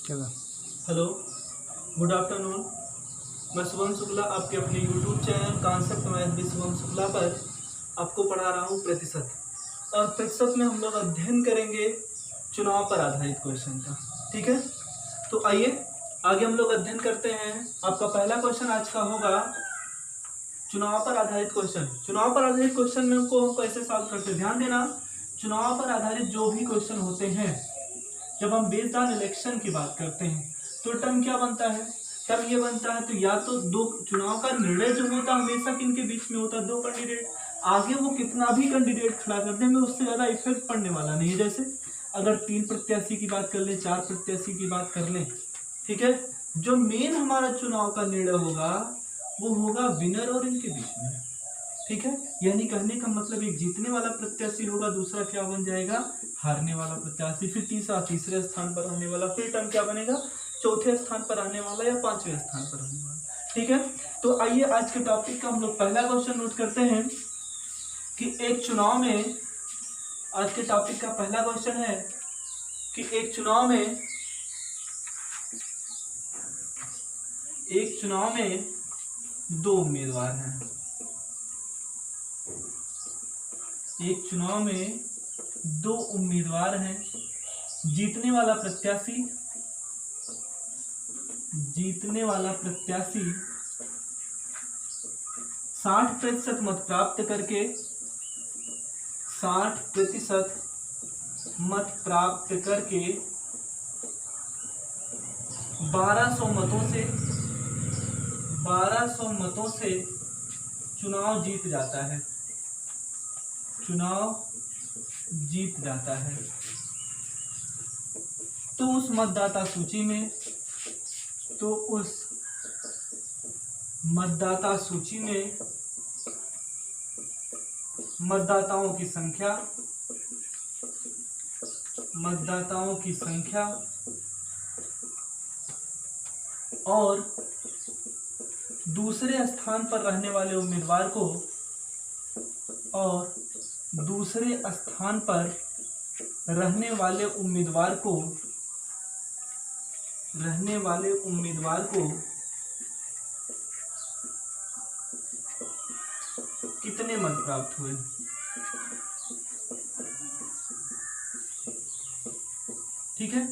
चलो। Hello, good afternoon. मैं शुभम शुक्ला आपके अपने यूट्यूब चैनल कॉन्सेप्ट मैथ भी शुभम शुक्ला पर आपको पढ़ा रहा हूँ प्रतिशत। और प्रतिशत में हम लोग अध्ययन करेंगे चुनाव पर आधारित क्वेश्चन का। ठीक है, तो आइए आगे हम लोग अध्ययन करते हैं। आपका पहला क्वेश्चन आज का होगा चुनाव पर आधारित क्वेश्चन। चुनाव पर आधारित क्वेश्चन में हमको कैसे सॉल्व करते हैं, ध्यान देना। चुनाव पर आधारित जो भी क्वेश्चन होते हैं, जब हम बेस्ड ऑन इलेक्शन की बात करते हैं तो टर्म क्या बनता है, टर्म ये बनता है तो या तो दो चुनाव का निर्णय जो होता है हमेशा किनके बीच में होता है, दो कैंडिडेट। आगे वो कितना भी कैंडिडेट खड़ा करने में उससे ज्यादा इफेक्ट पड़ने वाला नहीं है। जैसे अगर 3 प्रत्याशी की बात कर ले, 4 प्रत्याशी की बात कर ले, ठीक है, जो मेन हमारा चुनाव का निर्णय होगा वो होगा विनर और इनके बीच में। ठीक है, यानी कहने का मतलब एक जीतने वाला प्रत्याशी होगा, दूसरा क्या बन जाएगा, हारने वाला प्रत्याशी, फिर तीसरा तीसरे स्थान पर रहने वाला, फिर टर्म क्या बनेगा, चौथे स्थान पर रहने वाला या 5वें स्थान पर रहने वाला। ठीक है, तो आइए आज के टॉपिक का हम लोग पहला क्वेश्चन नोट करते हैं कि एक चुनाव में, आज के टॉपिक का पहला क्वेश्चन है कि एक चुनाव में दो उम्मीदवार हैं। एक चुनाव में दो उम्मीदवार हैं। जीतने वाला प्रत्याशी 60% मत प्राप्त करके 60% मत प्राप्त करके 1200 मतों से चुनाव जीत जाता है। चुनाव जीत जाता है तो उस मतदाता सूची में मतदाताओं की संख्या और दूसरे स्थान पर रहने वाले उम्मीदवार को कितने मत प्राप्त हुए। ठीक है,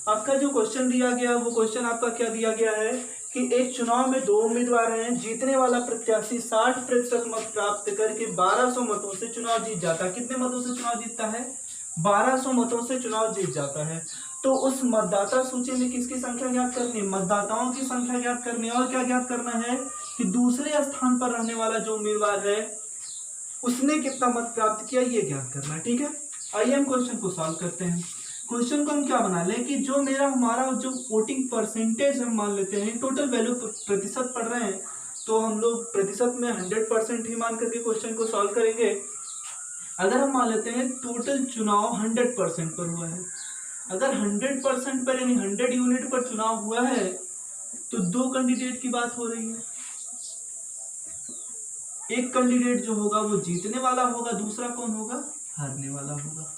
आपका जो क्वेश्चन दिया गया वो क्वेश्चन आपका क्या दिया गया है कि एक चुनाव में दो उम्मीदवार हैं। जीतने वाला प्रत्याशी 60% मत प्राप्त करके 1200 मतों से चुनाव जीत जाता है। कितने मतों से चुनाव जीतता है, 1200 मतों से चुनाव जीत जाता है। तो उस मतदाता सूची में किसकी संख्या ज्ञात करनी है, मतदाताओं की संख्या ज्ञात करनी है। और क्या ज्ञात करना है कि दूसरे स्थान पर रहने वाला जो उम्मीदवार है उसने कितना मत प्राप्त किया, ये ज्ञात करना है। ठीक है, आइए हम क्वेश्चन को सॉल्व करते हैं। क्वेश्चन को हम क्या बना लें कि जो हमारा जो वोटिंग परसेंटेज हम मान लेते हैं, टोटल वैल्यू प्रतिशत पढ़ रहे हैं तो हम लोग प्रतिशत में 100% ही मान करके क्वेश्चन को सॉल्व करेंगे। अगर हम मान लेते हैं टोटल चुनाव 100% पर हुआ है, अगर 100% पर यानी 100 यूनिट पर चुनाव हुआ है तो दो कैंडिडेट की बात हो रही है। एक कैंडिडेट जो होगा वो जीतने वाला होगा, दूसरा कौन होगा, हारने वाला होगा।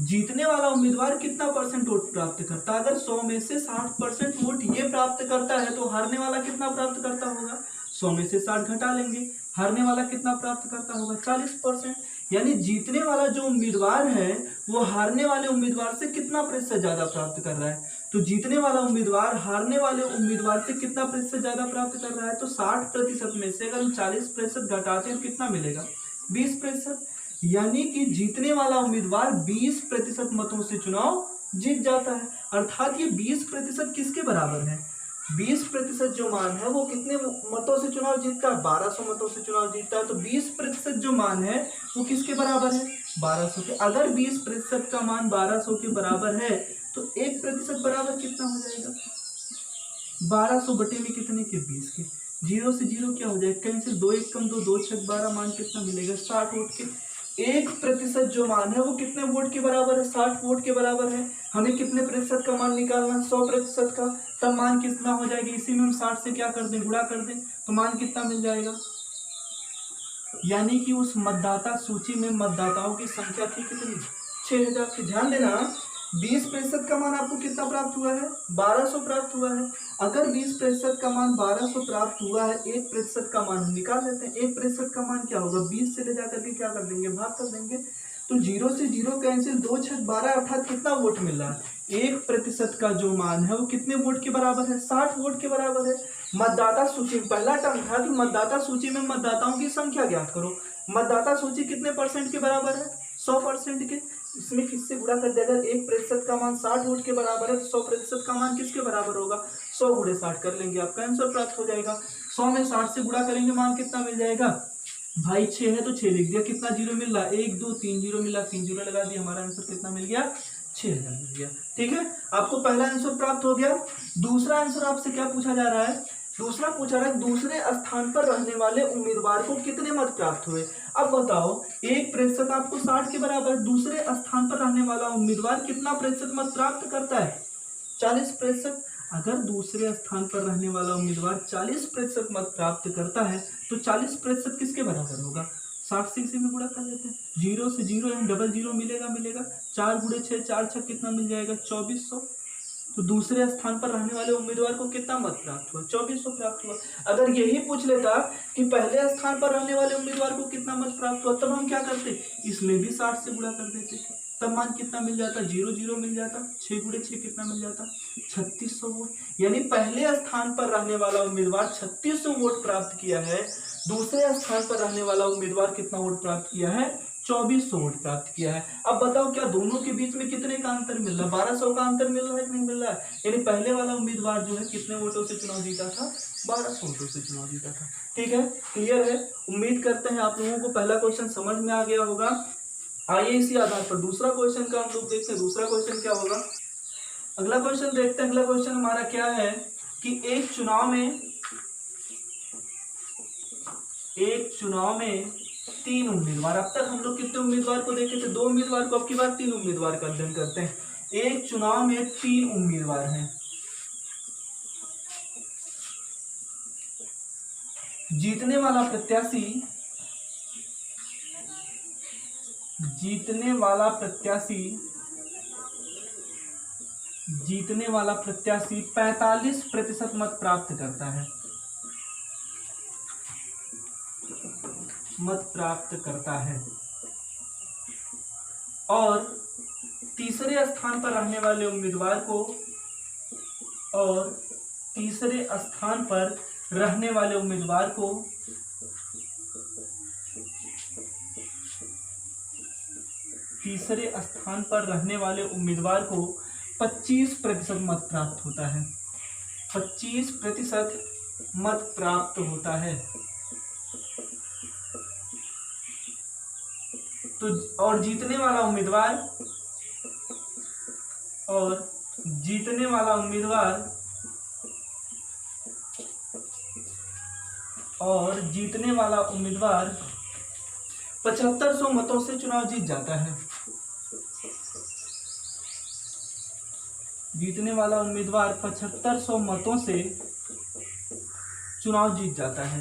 जीतने वाला उम्मीदवार कितना परसेंट वोट प्राप्त करता है, अगर 100 में से 60% वोट ये प्राप्त करता है तो हारने वाला कितना प्राप्त करता होगा, 100 में से 60 घटा लेंगे, हारने वाला कितना प्राप्त करता होगा, 40%। यानी जीतने वाला जो उम्मीदवार है वो हारने वाले उम्मीदवार से कितना प्रतिशत ज्यादा प्राप्त कर रहा है। तो जीतने वाला उम्मीदवार हारने वाले उम्मीदवार से कितना प्रतिशत ज्यादा प्राप्त कर रहा है, तो 60% में से अगर हम 40% घटाते हैं तो कितना मिलेगा, 20%। यानी कि जीतने वाला उम्मीदवार 20% मतों से चुनाव जीत जाता है। अर्थात ये 20% किसके बराबर है, 20% जो मान है वो कितने मतों से चुनाव जीतता है, 1200 मतों से चुनाव जीतता है। तो 20% जो मान है वो किसके बराबर है, 1200 के। अगर 20% का मान 1200 के बराबर है तो 1% बराबर कितना हो जाएगा, 1200 बटे में कितने के, 20 के। 0 से 0 क्या हो जाएगा, कैंसिल, 2 1 कम 2, 2 6 12, मान कितना मिलेगा, 60 वोट के। 1% जो मान है वो कितने वोट के बराबर है, 60 वोट के बराबर है। हमें कितने प्रतिशत का मान निकालना है, 100% का। तब मान कितना हो जाएगा, इसी में हम 60 से क्या कर दें, गुणा कर दें, तो मान कितना मिल जाएगा। यानी कि उस मतदाता सूची में मतदाताओं की संख्या थी कितनी, 6000 की। ध्यान देना, 20% का मान आपको कितना प्राप्त हुआ है? 1200 प्राप्त हुआ है। अगर 20% का मान 1200 प्राप्त हुआ है, 1% का मान हम निकाल लेते हैं। 1% का मान क्या होगा? 20 से ले जाकर के क्या कर देंगे? भाग कर देंगे। तो 0 से 0 कैंसिल, 2 6 12, अर्थात कितना वोट मिल रहा है? 1% का जो मान है वो कितने वोट के बराबर है? 60 वोट के बराबर है। मतदाता सूची, पहला टर्म था कि मतदाता सूची में मतदाताओं की संख्या ज्ञात करो। मतदाता सूची कितने परसेंट के बराबर है? 100% के। इसमें किससे गुणा कर दिया? अगर 1% का मान 60 वोट के बराबर है तो 100% का मान किसके बराबर होगा? 100 गुणे 60 कर लेंगे, आपका आंसर प्राप्त हो जाएगा। 100 में 60 से गुणा करेंगे, मान कितना मिल जाएगा भाई? 6 है तो 6 लिख दिया। कितना जीरो मिल रहा? 1 2 3 जीरो मिला, 3 जीरो लगा दिया, हमारा आंसर कितना मिल गया? 6000 मिल गया। ठीक है, आपको पहला आंसर प्राप्त हो गया। दूसरा आंसर आपसे क्या पूछा जा रहा है? दूसरा पूछा रहा है दूसरे स्थान पर रहने वाले उम्मीदवार को कितने मत प्राप्त हुए। अब बताओ, 1% आपको 60 के बराबर, दूसरे स्थान पर रहने वाला उम्मीदवार कितना प्रतिशत मत प्राप्त करता है? 40%। अगर दूसरे स्थान पर रहने वाला उम्मीदवार 40% मत प्राप्त करता है तो 40% किसके बराबर होगा? 60 से इसी में गुणा कर लेते हैं। 0 से 0 डबल 0 मिलेगा। 4 गुणे 6, 4 6 कितना मिल जाएगा? 2400। तो दूसरे स्थान पर रहने वाले उम्मीदवार को कितना मत प्राप्त हुआ? 2400 प्राप्त हुआ। अगर यही पूछ लेता कि पहले स्थान पर रहने वाले उम्मीदवार को कितना मत प्राप्त हुआ, तब हम क्या करते? इसमें भी 60 से गुणा कर देते, तब मान कितना मिल जाता? 0 0 मिल जाता। 6 गुणे 6 कितना मिल जाता? 3600 वोट। यानी पहले स्थान पर रहने वाला उम्मीदवार 3600 वोट प्राप्त किया है, दूसरे स्थान पर रहने वाला उम्मीदवार कितना वोट प्राप्त किया है? 2400 वोट प्राप्त किया है। अब बताओ, क्या दोनों के बीच में कितने का अंतर मिल रहा है? 1200 का अंतर मिल रहा है कि नहीं मिल रहा है? यानी पहले वाला उम्मीदवार जो है कितने वोटों से चुनाव जीता था? 1200 वोटों से चुनाव जीता था। ठीक है, क्लियर है। उम्मीद करते हैं आप लोगों को पहला क्वेश्चन समझ में आ गया होगा। आइए इसी आधार पर दूसरा क्वेश्चन का हम लोग देखते हैं। दूसरा क्वेश्चन क्या होगा? अगला क्वेश्चन देखते हैं। अगला क्वेश्चन हमारा क्या है कि एक चुनाव में 3 उम्मीदवार। अब तक हम लोग कितने उम्मीदवार को देखे थे? 2 उम्मीदवार को। अब की बार 3 उम्मीदवार का अध्ययन करते हैं। एक चुनाव में 3 उम्मीदवार हैं। जीतने वाला प्रत्याशी 45% मत प्राप्त करता है और तीसरे स्थान पर रहने वाले उम्मीदवार को तीसरे स्थान पर रहने वाले उम्मीदवार को 25% मत प्राप्त होता है। 25% मत प्राप्त होता है। तो और जीतने वाला उम्मीदवार 7500 मतों से चुनाव जीत जाता है। जीतने वाला उम्मीदवार 7500 मतों से चुनाव जीत जाता है।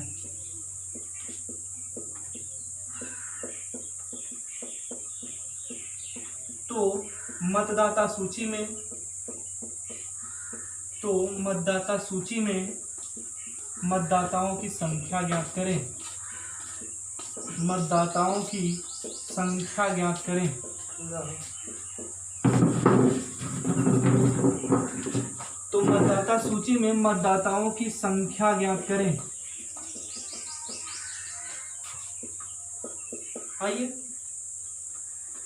तो मतदाता सूची में मतदाताओं की संख्या ज्ञात करें। तो मतदाता सूची में मतदाताओं की संख्या ज्ञात करें। आइए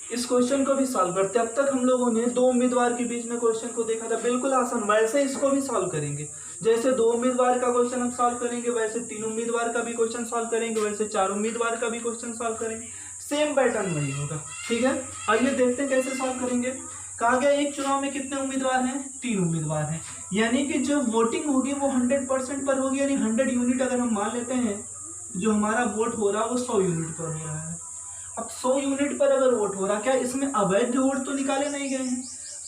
इस क्वेश्चन को भी सॉल्व करते हैं। अब तक हम लोगों ने 2 उम्मीदवार के बीच में क्वेश्चन को देखा था, बिल्कुल आसान। वैसे इसको भी सॉल्व करेंगे। जैसे 2 उम्मीदवार का क्वेश्चन हम सॉल्व करेंगे, वैसे 3 उम्मीदवार का भी क्वेश्चन सॉल्व करेंगे, वैसे 4 उम्मीदवार का भी क्वेश्चन सॉल्व करेंगे। सेम पैटर्न वही होगा। ठीक है, आइए देखते हैं कैसे सॉल्व करेंगे। कहा गया एक चुनाव में कितने उम्मीदवार हैं? 3 उम्मीदवार हैं। यानी कि जो वोटिंग होगी वो 100% पर होगी। यानी 100 यूनिट अगर हम मान लेते हैं, जो हमारा वोट हो रहा है वो 100 यूनिट पर हो रहा है। अब 100 यूनिट पर अगर वोट हो रहा, क्या इसमें अवैध वोट तो निकाले नहीं गए हैं?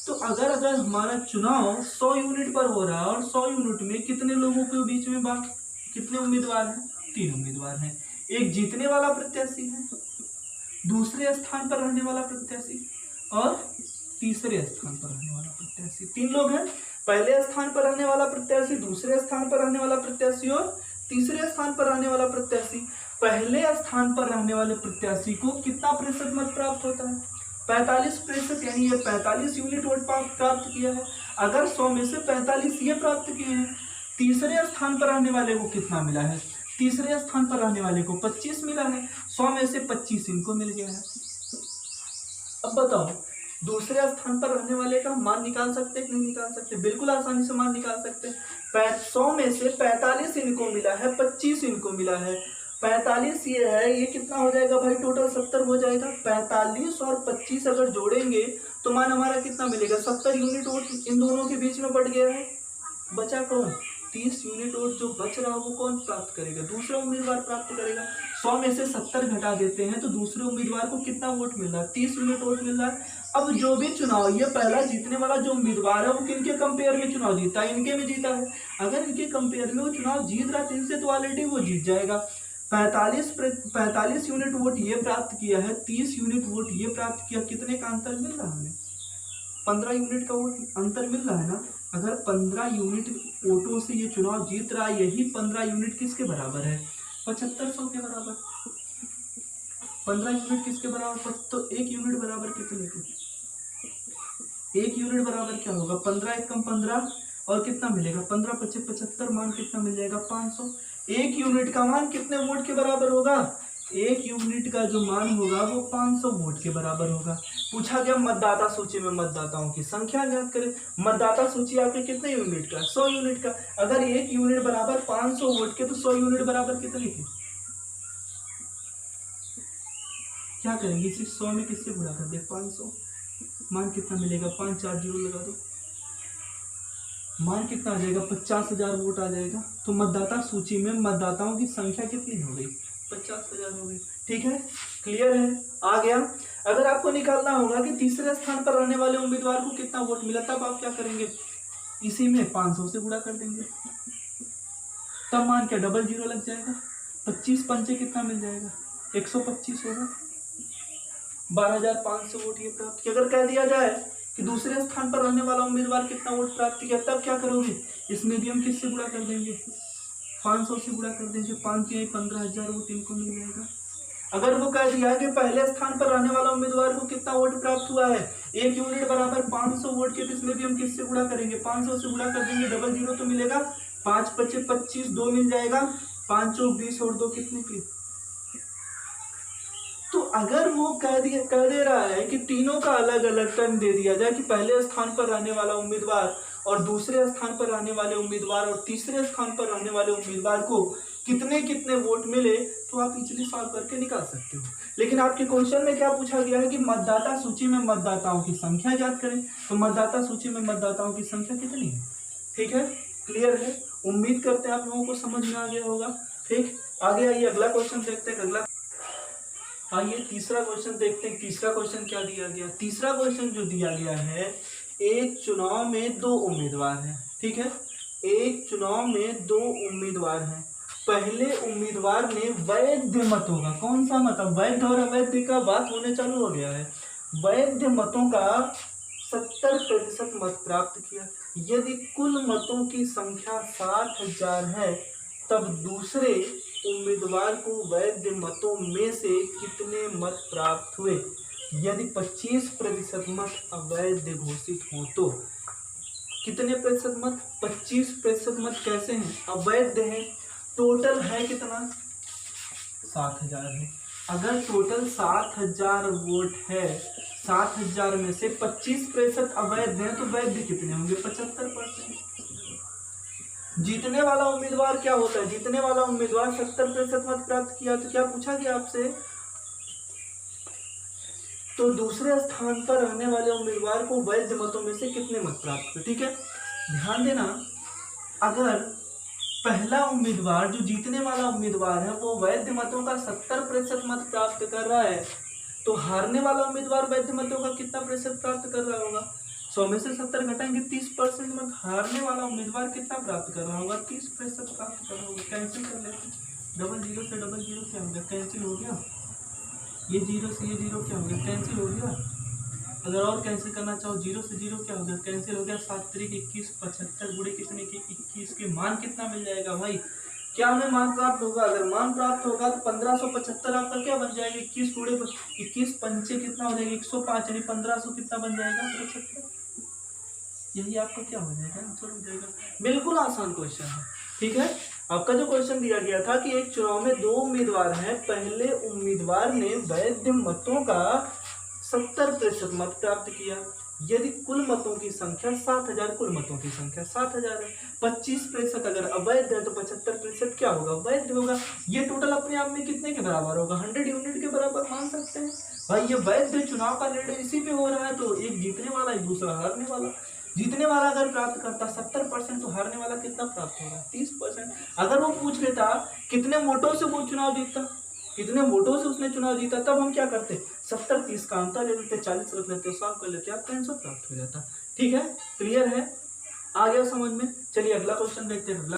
तो अगर हमारा चुनाव 100 यूनिट पर हो रहा है और 100 यूनिट में कितने लोगों के बीच में कितने उम्मीदवार हैं? 3 उम्मीदवार हैं। एक जीतने वाला प्रत्याशी है, दूसरे स्थान पर रहने वाला प्रत्याशी और तीसरे स्थान पर रहने वाला प्रत्याशी। 3 लोग हैं, पहले स्थान पर रहने वाला प्रत्याशी, दूसरे स्थान पर रहने वाला प्रत्याशी और तीसरे स्थान पर रहने वाला प्रत्याशी। पहले स्थान पर रहने वाले प्रत्याशी को कितना प्रतिशत मत प्राप्त होता है? 45%, यानी ये 45 यूनिट वोट प्राप्त किया है। अगर 100 में से 45 ये प्राप्त किए हैं, तीसरे स्थान पर रहने वाले को कितना मिला है? तीसरे स्थान पर रहने वाले को 25 मिला है। 100 में से 25 इनको मिल गया है। अब बताओ, दूसरे स्थान पर रहने वाले का मान निकाल सकते हैं कि नहीं निकाल सकते? बिल्कुल आसानी से मान निकाल सकते हैं। 100 में से 45 इनको मिला है, 25 इनको मिला है। 45 ये है, ये कितना हो जाएगा भाई? टोटल 70 हो जाएगा। 45 और 25 अगर जोड़ेंगे तो मान हमारा कितना मिलेगा? 70 यूनिट वोट इन दोनों के बीच में बढ़ गया है। बचा कौन? 30 यूनिट वोट जो बच रहा है वो कौन प्राप्त करेगा? दूसरा उम्मीदवार प्राप्त करेगा। 100 में से 70 घटा देते हैं तो दूसरे उम्मीदवार को कितना वोट मिल रहा है? 30 यूनिट वोट मिल रहा है। अब जो भी चुनाव, ये पहला जीतने वाला जो उम्मीदवार है वो किनके कंपेयर में चुनाव जीता है? इनके में जीता है। अगर इनके कंपेयर में वो चुनाव जीत रहा है तो इनसे तो ऑलरेडी वो जीत जाएगा। 45 यूनिट वोट ये प्राप्त किया है, 30 यूनिट वोट ये प्राप्त किया। कितने का अंतर मिल रहा है हमें? 15 यूनिट का वोट अंतर मिल रहा है ना। अगर 15 यूनिट वोटों से ये चुनाव जीत रहा है, यही 15 यूनिट किसके बराबर है? 7500 के बराबर। 15 यूनिट किसके बराबर? तो 1 यूनिट बराबर कितने के? 1 यूनिट बराबर क्या होगा? 15 1 कम 15 और कितना मिलेगा? 15 25 75, मान कितना मिल जाएगा? 500। 1 यूनिट का मान कितने वोट के बराबर होगा? 1 यूनिट का जो मान होगा वो 500 वोट के बराबर होगा। पूछा गया मतदाता सूची में मतदाताओं की संख्या ज्ञात करें। मतदाता सूची आपके कितने यूनिट का? 100 यूनिट का। अगर 1 यूनिट बराबर 500 वोट के तो 100 यूनिट बराबर कितने के? क्या करेंगे? इसे 100 में किससे गुणा कर दे? 500। मान कितना मिलेगा? 5 4 जीरो लगा दो, मान कितना आ जाएगा? 50,000 वोट आ जाएगा। तो मतदाता सूची में मतदाताओं की संख्या कितनी हो गई? 50,000 हो गई। ठीक है, क्लियर है, आ गया। अगर आपको निकालना होगा कि तीसरे स्थान पर रहने वाले उम्मीदवार को कितना वोट मिला, तब आप क्या करेंगे? इसी में 500 से गुणा कर देंगे, तब मान क्या डबल जीरो लग जाएगा। 25 पंचे कितना मिल जाएगा? 125 होगा। 12,500 वोट ये प्राप्त किया। अगर कह दिया जाए कि दूसरे स्थान पर रहने वाला उम्मीदवार कितना वोट प्राप्त किया, तब क्या करोगे? इसमें भी हम किससे गुणा कर देंगे? 500 से गुणा कर देंगे। 5 या 15,000 वोट इनको मिल जाएगा। अगर वो कह दिया कि पहले स्थान पर रहने वाला उम्मीदवार को कितना वोट प्राप्त हुआ है, 1 यूनिट बराबर 500 वोट के, तो इसमें भी हम किससे गुणा करेंगे? 500 से गुणा कर देंगे, डबल जीरो तो मिलेगा। 5 25 25, 2 मिल जाएगा। 5 चौक 20 और 2 कितने के? तो अगर वो कह दे रहा है कि तीनों का अलग अलग टर्म दे दिया जाए कि पहले स्थान पर रहने वाला उम्मीदवार और दूसरे स्थान पर रहने वाले उम्मीदवार और तीसरे स्थान पर रहने वाले उम्मीदवार को कितने कितने वोट मिले, तो आप इजीली सॉल्व करके निकाल सकते हो। लेकिन आपके क्वेश्चन में क्या पूछा गया है कि मतदाता सूची में मतदाताओं की संख्या ज्ञात करें। तो मतदाता सूची में मतदाताओं की संख्या कितनी है? ठीक है, क्लियर है। उम्मीद करते हैं आप लोगों को समझ में आ गया होगा। ठीक, आगे आइए अगला क्वेश्चन देखते हैं। अगला आइए तीसरा क्वेश्चन देखते हैं। तीसरा क्वेश्चन क्या दिया गया? तीसरा क्वेश्चन जो दिया गया है, एक चुनाव में 2 उम्मीदवार हैं। ठीक है, एक चुनाव में 2 उम्मीदवार हैं। पहले उम्मीदवार ने वैध मतों का, कौन सा मत? वैध और अवैध का बात होने चालू हो गया है। वैध मतों का 70% मत प्राप्त किया। यदि कुल मतों की संख्या 60,000 है, तब दूसरे उम्मीदवार को वैध मतों में से कितने मत प्राप्त हुए? यदि 25% मत अवैध घोषित हो तो कितने प्रतिशत मत? 25% मत कैसे हैं? अवैध हैं। टोटल है कितना? 60,000 है। अगर टोटल 60,000 वोट है, 60,000 में से 25% अवैध हैं, तो वैध कितने होंगे? 75%। जीतने वाला उम्मीदवार क्या होता है? जीतने वाला उम्मीदवार 70% मत प्राप्त किया, तो क्या पूछा गया आपसे? तो दूसरे स्थान पर रहने वाले उम्मीदवार को वैध मतों में से कितने मत प्राप्त हुए? ठीक है, ध्यान देना, अगर पहला उम्मीदवार जो जीतने वाला उम्मीदवार है वो वैध मतों का 70% मत प्राप्त कर रहा है, तो हारने वाला उम्मीदवार वैध मतों का कितना प्रतिशत प्राप्त कर रहा होगा? 100 में से 70 घटाएंगे, 30% मत। हारने वाला उम्मीदवार कितना प्राप्त कर रहा होगा? 30% प्राप्त कर रहा होगा। कैंसिल कर लेते, डबल जीरो से डबल जीरो क्या हो गया? कैंसिल हो गया। ये जीरो से ये जीरो क्या हो गया? कैंसिल हो गया। अगर और कैंसिल करना चाहो, जीरो से जीरो क्या हो गया, कैंसिल हो गया, 7 3 21, 75 गुणे कितने के 21 के मान कितना मिल जाएगा भाई, क्या हमें मान प्राप्त होगा, अगर मान प्राप्त होगा तो 1575 आपका क्या बन जाएगा, 21 गुणे 21 पंचे कितना हो जाएगा 105, यानी 1500 कितना बन जाएगा 75, यही आपका क्या हो जाएगा, आंसर हो जाएगा। बिल्कुल आसान क्वेश्चन है, ठीक है। आपका जो क्वेश्चन दिया गया था कि एक चुनाव में 2 उम्मीदवार हैं, पहले उम्मीदवार ने वैध मतों का 70% मत प्राप्त किया, यदि कुल मतों की संख्या 7000, कुल मतों की संख्या 7000 है, 25% अगर अवैध है तो 75% क्या होगा, वैध होगा। ये टोटल अपने आप में कितने के बराबर होगा, 100 यूनिट के बराबर मान सकते हैं भाई। ये वैध चुनाव का निर्णय इसी पे हो रहा है, तो एक जीतने वाला एक दूसरा हारने वाला। जीतने वाला अगर प्राप्त करता 70%, तो हारने वाला कितना प्राप्त होगा 30%। अगर वो पूछ लेता कितने वोटों से वो चुनाव जीता, कितने वोटों से उसने चुनाव जीता, तब हम क्या करते, 70 30 का अंतर ले लेते, 40 रख लेते, सॉल्व कर लेते, आपका आंसर प्राप्त हो जाता। ठीक है, क्लियर है, आ गया समझ में। चलिए अगला क्वेश्चन देखते हैं। अगला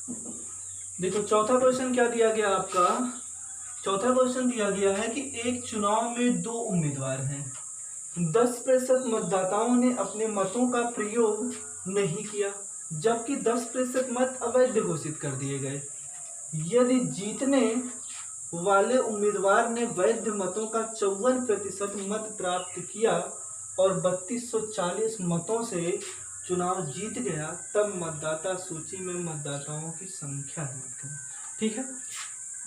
देखो, चौथा क्वेश्चन क्या दिया गया आपका, चौथा क्वेश्चन दिया गया है कि एक चुनाव में 2 उम्मीदवार हैं, 10% मतदाताओं ने अपने मतों का प्रयोग नहीं किया, जबकि 10% मत अवैध घोषित कर दिए गए। यदि जीतने वाले उम्मीदवार ने वैध मतों का 54% मत प्राप्त किया और 3240 मतों से चुनाव जीत गया, तब मतदाता सूची में मतदाताओं की संख्या ज्ञात करें। ठीक है,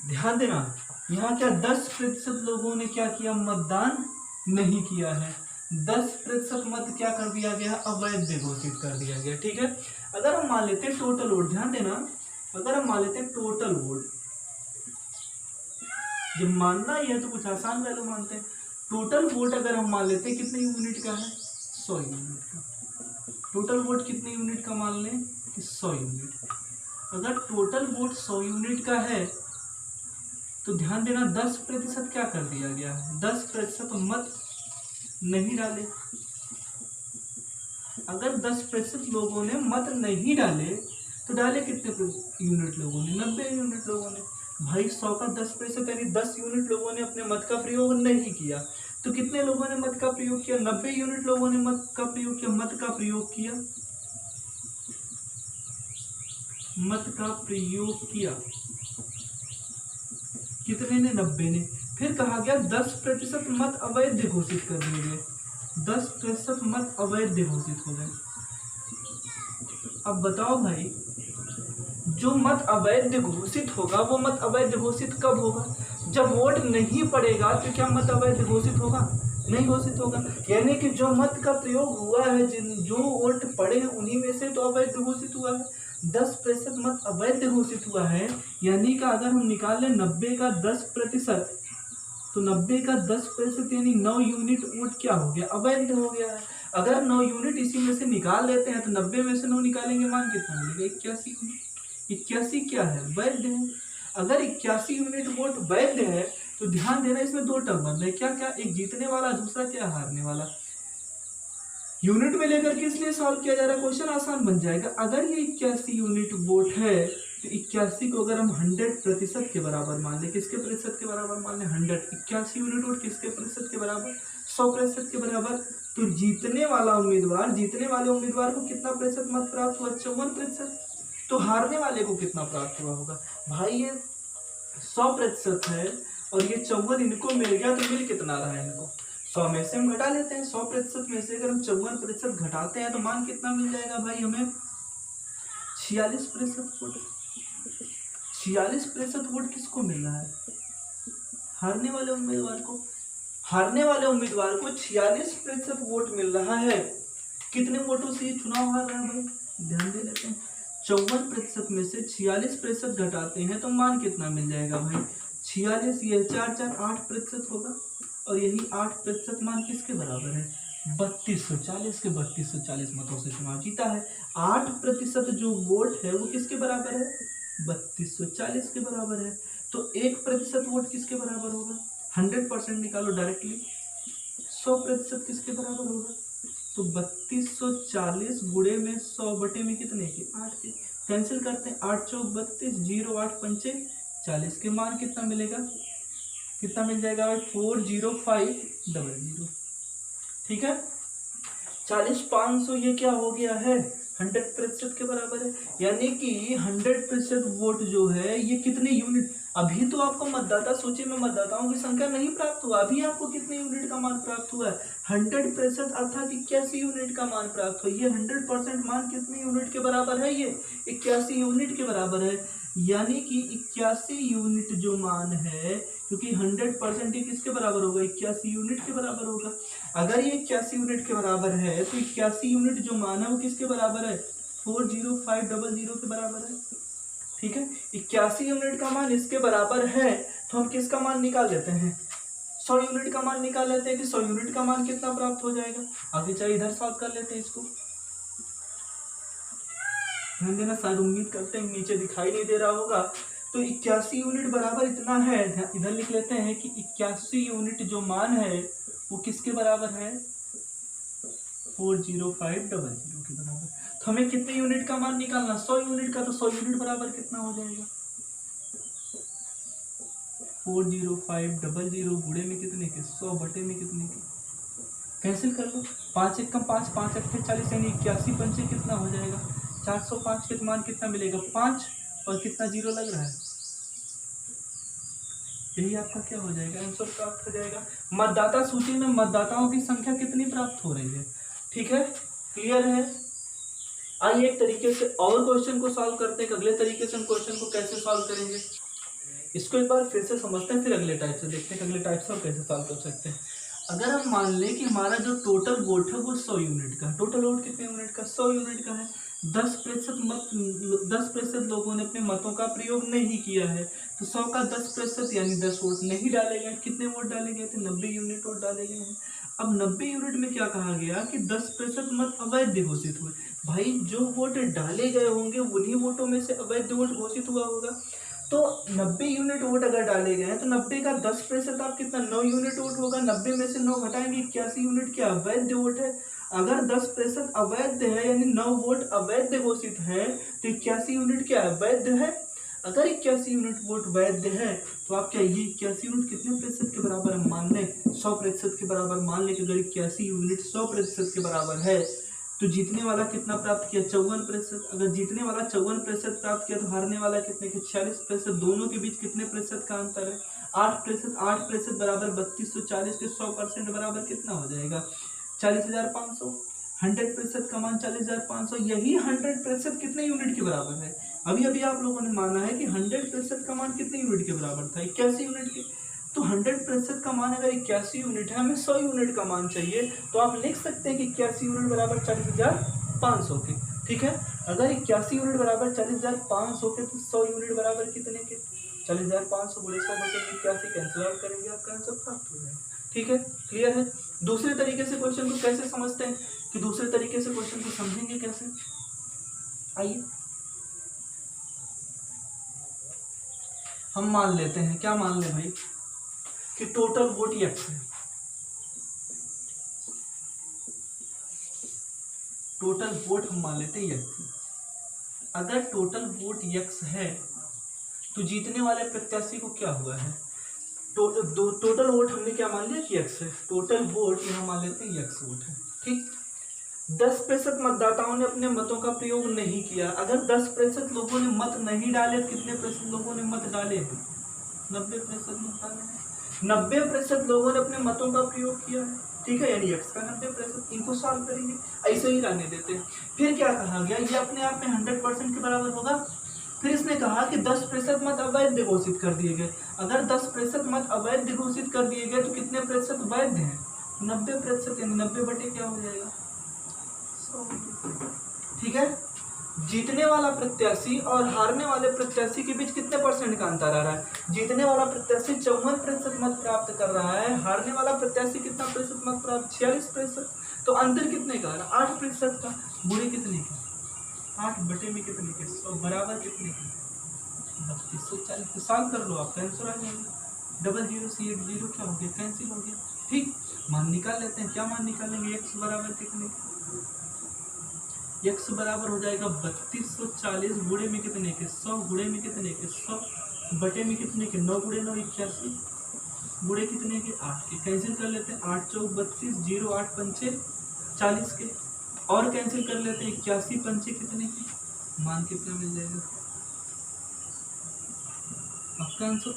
ध्यान देना, यहाँ क्या 10% लोगों ने क्या किया, मतदान नहीं किया है, 10% मत क्या कर दिया गया, अवैध घोषित कर दिया गया। ठीक है, अगर हम मान लेते हैं टोटल वोट, ध्यान देना, अगर हम मान लेते हैं टोटल वोट, जब मानना ही है तो कुछ आसान वैल्यू मानते हैं। टोटल वोट अगर हम मान लेते हैं कितने यूनिट का है, 100 यूनिट का। टोटल वोट कितने यूनिट का मान लें कि 100 यूनिट। अगर टोटल वोट 100 यूनिट का है तो ध्यान देना 10% क्या कर दिया गया है, 10% मत नहीं डाले। अगर 10% लोगों ने मत नहीं डाले तो डाले कितने यूनिट लोगों ने, 90 यूनिट लोगों ने। भाई 100 का 10% यानी 10 यूनिट लोगों ने अपने मत का प्रयोग नहीं किया, तो कितने लोगों ने मत का प्रयोग किया, 90 यूनिट लोगों ने मत का प्रयोग किया। मत का प्रयोग किया, मत का प्रयोग किया कितने ने, 90 ने। फिर कहा गया 10% मत अवैध घोषित कर दिए गए, 10% मत अवैध घोषित हो गए। अब बताओ भाई, जो मत अवैध घोषित होगा वो मत अवैध घोषित कब होगा, जब वोट नहीं पड़ेगा तो क्या मत अवैध घोषित होगा, नहीं घोषित होगा। यानी कि जो मत का प्रयोग हुआ है, जो वोट पड़े हैं उन्हीं में से तो अवैध घोषित हुआ है। 10% मत अवैध घोषित हुआ है, यानी कि अगर हम निकाल लें 90 का 10%, तो 90 का 10% यानी 9 यूनिट वोट क्या हो गया, अवैध हो गया है। अगर 9 यूनिट इसी में से निकाल लेते हैं तो 90 में से 9 निकालेंगे, मान कितना मिलेगा, 81 यूनिट। 81 क्या है, वैध है। अगर 81 यूनिट वोट वैध है तो ध्यान देना, इसमें 2 टर्म बन रहे हैं, क्या क्या, एक जीतने वाला, दूसरा क्या, हारने वाला। यूनिट में लेकर के इसलिए सॉल्व किया जा रहा है, क्वेश्चन आसान बन जाएगा। अगर ये 81 यूनिट वोट है तो 81 को अगर हम 100% के बराबर मान ले, किसके प्रतिशत के बराबर मान ले, 100। 81 यूनिट वोट किसके प्रतिशत के बराबर, 100% के बराबर। तो जीतने वाला उम्मीदवार, जीतने वाले उम्मीदवार को कितना प्रतिशत मत प्राप्त हुआ, 54%। तो हारने वाले को कितना प्राप्त हुआ होगा भाई, ये 100% है और ये 54 इनको मिल गया, तो मिल कितना रहा है इनको, 100 में से हम घटा लेते हैं। 100% में से अगर हम 54% घटाते हैं तो मान कितना मिल जाएगा भाई हमें, 46% वोट। 46% वोट किसको मिल रहा है, हारने वाले उम्मीदवार को। हारने वाले उम्मीदवार को 46% वोट मिल रहा है। कितने वोटों से ये चुनाव हार रहा है भाई, ध्यान दे लेते हैं। 54% में से 46% घटाते हैं तो मान कितना मिल जाएगा भाई, 46, ये 4 4 8% होगा, और यही 8% मान किसके बराबर है, 3240 के। 3240 मतों से चुनाव जीता है। 8% जो वोट है वो किसके बराबर है, 3240 के बराबर है। तो 1% वोट किसके बराबर होगा, 100% निकालो डायरेक्टली, 100% किसके बराबर होगा, तो 3240 गुणे में 100 बटे में कितने के, 8 के। कैंसिल करते हैं, 8 चौक 32, 0 8 पंचे 40 के मान कितना मिलेगा, कितना मिल जाएगा भाई, 40500। ठीक है, 40/500 ये क्या हो गया है 100% के बराबर है। यानी कि 100% वोट जो है ये कितने यूनिट, अभी तो आपको मतदाता सूची में मतदाताओं की संख्या नहीं प्राप्त हुआ, अभी आपको कितने यूनिट का मान प्राप्त हुआ है 100% अर्थात 81 यूनिट का मान प्राप्त हुआ। ये 100% मान कितने यूनिट के बराबर है, ये 81 यूनिट के बराबर है। यानी कि 81 यूनिट जो मान है, क्योंकि 100% ये किसके बराबर होगा 81 यूनिट के बराबर होगा। अगर ये 81 यूनिट के बराबर है तो 81 यूनिट जो मान है वो किसके बराबर है 40500 के बराबर है। ठीक है, 81 यूनिट का मान इसके बराबर है तो हम किसका मान निकाल लेते हैं 100 यूनिट का मान निकाल लेते हैं कि 100 यूनिट का मान कितना प्राप्त हो जाएगा। आगे चलिए इधर सॉल्व कर लेते हैं इसको, ध्यान देना, शायद उम्मीद करते हैं नीचे दिखाई नहीं दे रहा होगा। तो 81 यूनिट बराबर इतना है, इधर लिख लेते हैं कि 81 यूनिट जो मान है वो किसके बराबर है 40500 के बराबर। तो हमें कितने यूनिट का मान निकालना 100 यूनिट का, तो 100 यूनिट बराबर कितना हो जाएगा 40500 गुणे में कितने के 100 बटे में कितने के, कैंसिल कर लो, 5 1 कम 5 5 8 40 यानी 81 पंचे कितना हो जाएगा 405 के मान कितना मिलेगा 5 और कितना जीरो लग रहा है, यही आपका क्या हो जाएगा आंसर प्राप्त हो जाएगा। मतदाता सूची में मतदाताओं की संख्या कितनी प्राप्त हो रही है। ठीक है, क्लियर है। आइए एक तरीके से और क्वेश्चन को सॉल्व करते हैं, अगले तरीके से हम क्वेश्चन को कैसे सॉल्व करेंगे इसको एक बार फिर से समझते हैं, फिर अगले टाइप से देखते हैं कि अगले टाइप से हम कैसे सॉल्व कर सकते हैं। अगर हम मान लें कि हमारा जो टोटल वोट है वो 100 यूनिट का, टोटल वोट कितने यूनिट का 100 यूनिट का है, 10% लोगों ने अपने मतों का प्रयोग नहीं किया है, तो 100 का 10% यानी 10 वोट नहीं डाले गए। कितने वोट डाले गए थे 90 यूनिट वोट डाले गए हैं। अब 90 यूनिट में क्या कहा गया कि 10% मत अवैध घोषित हुए। भाई जो वोट डाले गए होंगे उन्हीं वोटों में से अवैध वोट घोषित हुआ होगा। तो 90 यूनिट वोट अगर डाले गए हैं तो 90 का 10% आप कितना 9 यूनिट वोट होगा, 90 में से 9 घटाएंगे 81 यूनिट क्या अवैध वोट है। अगर 10% अवैध है यानी 9 वोट अवैध घोषित है तो 81 यूनिट क्या अवैध है। अगर 81 यूनिट वोट वैध है तो आप क्या ये 81 यूनिट कितने प्रतिशत के बराबर हम मान लें 100% के बराबर मान लें कि अगर 81 यूनिट 100% के बराबर है तो जीतने वाला कितना प्राप्त किया 54%। अगर जीतने वाला 54% प्राप्त किया तो हारने वाला कितने के 46%। दोनों के बीच कितने प्रतिशत का अंतर है 8%। 8% बराबर 3240 के 100% बराबर कितना हो जाएगा 40,500। 100% का मान 40,500। यही 100% कितने यूनिट के बराबर है। अभी अभी आप लोगों ने माना है कि 100% का मान कितने यूनिट के बराबर था 81 यूनिट के। तो 100% का मान अगर 81 यूनिट है, हमें 100 यूनिट का मान चाहिए, तो आप लिख सकते हैं कि 81 यूनिट बराबर 40,500 के। ठीक है, अगर 81 यूनिट बराबर 40,500 के तो 100 यूनिट बराबर कितने के 40,500 गुणे 100 बटे 81 कैंसिल आउट करेंगे, आपका आंसर प्राप्त हो जाएगा। ठीक है, क्लियर है। दूसरे तरीके से क्वेश्चन को कैसे समझते हैं कि दूसरे तरीके से क्वेश्चन को समझेंगे कैसे, आइए हम मान लेते हैं, क्या मान ले भाई कि टोटल वोट यक्स है। टोटल वोट हम मान लेते हैं यक्स। अगर टोटल वोट यक्स है तो जीतने वाले प्रत्याशी को क्या हुआ है टोटल वोट हमने क्या मान लिया कि यक्स है। टोटल वोट यहाँ मान लेते हैं यक्स वोट है। ठीक, 10% मतदाताओं ने अपने मतों का प्रयोग नहीं किया। अगर 10% लोगों ने मत नहीं डाले तो कितने प्रतिशत लोगों ने मत डाले 90% मत डाले। 90% लोगों ने अपने मतों का प्रयोग किया है। ठीक है, यानी एक्स का 90%। इनको सॉल्व करेंगे, ऐसे ही रहने देते हैं। फिर क्या कहा गया ये अपने आप में 100% के बराबर होगा। फिर इसने कहा कि 10% मत अवैध घोषित कर दिए गए। अगर 10% मत अवैध घोषित कर दिए गए तो कितने प्रतिशत वैध हैं 90%, यानी 90 बटे क्या हो जाएगा 100। ठीक है, जीतने वाला प्रत्याशी और हारने वाले प्रत्याशी के बीच कितने परसेंट का अंतर आ रहा है। जीतने वाला प्रत्याशी 54% मत प्राप्त कर रहा है, हारने वाला प्रत्याशी कितना प्रतिशत मत प्राप्त 46%। तो अंतर कितने का आ रहा है 8% का। बुरे कितने के 8 बटे में कितने के 100 बराबर कितने के 3240। तो सॉल्व कर लो, आपका आंसर आ जाएगा। 00 से 80 क्या हो गया कैंसिल हो गया। ठीक, मान निकाल लेते हैं, क्या मान निकालेंगे x बराबर कितने, x बराबर हो जाएगा 3240 गुणे में कितने के 100 गुणे में कितने के 100 बटे में कितने के 9 गुणे 9 81 गुणे कितने के 8 के। कैंसिल कर लेते हैं 8 चौक 32 0 8 पंचे 40 के, और कैंसिल कर लेते हैं 81 पंचे कितने के, मान कितना मिल जाएगा आपका आंसर।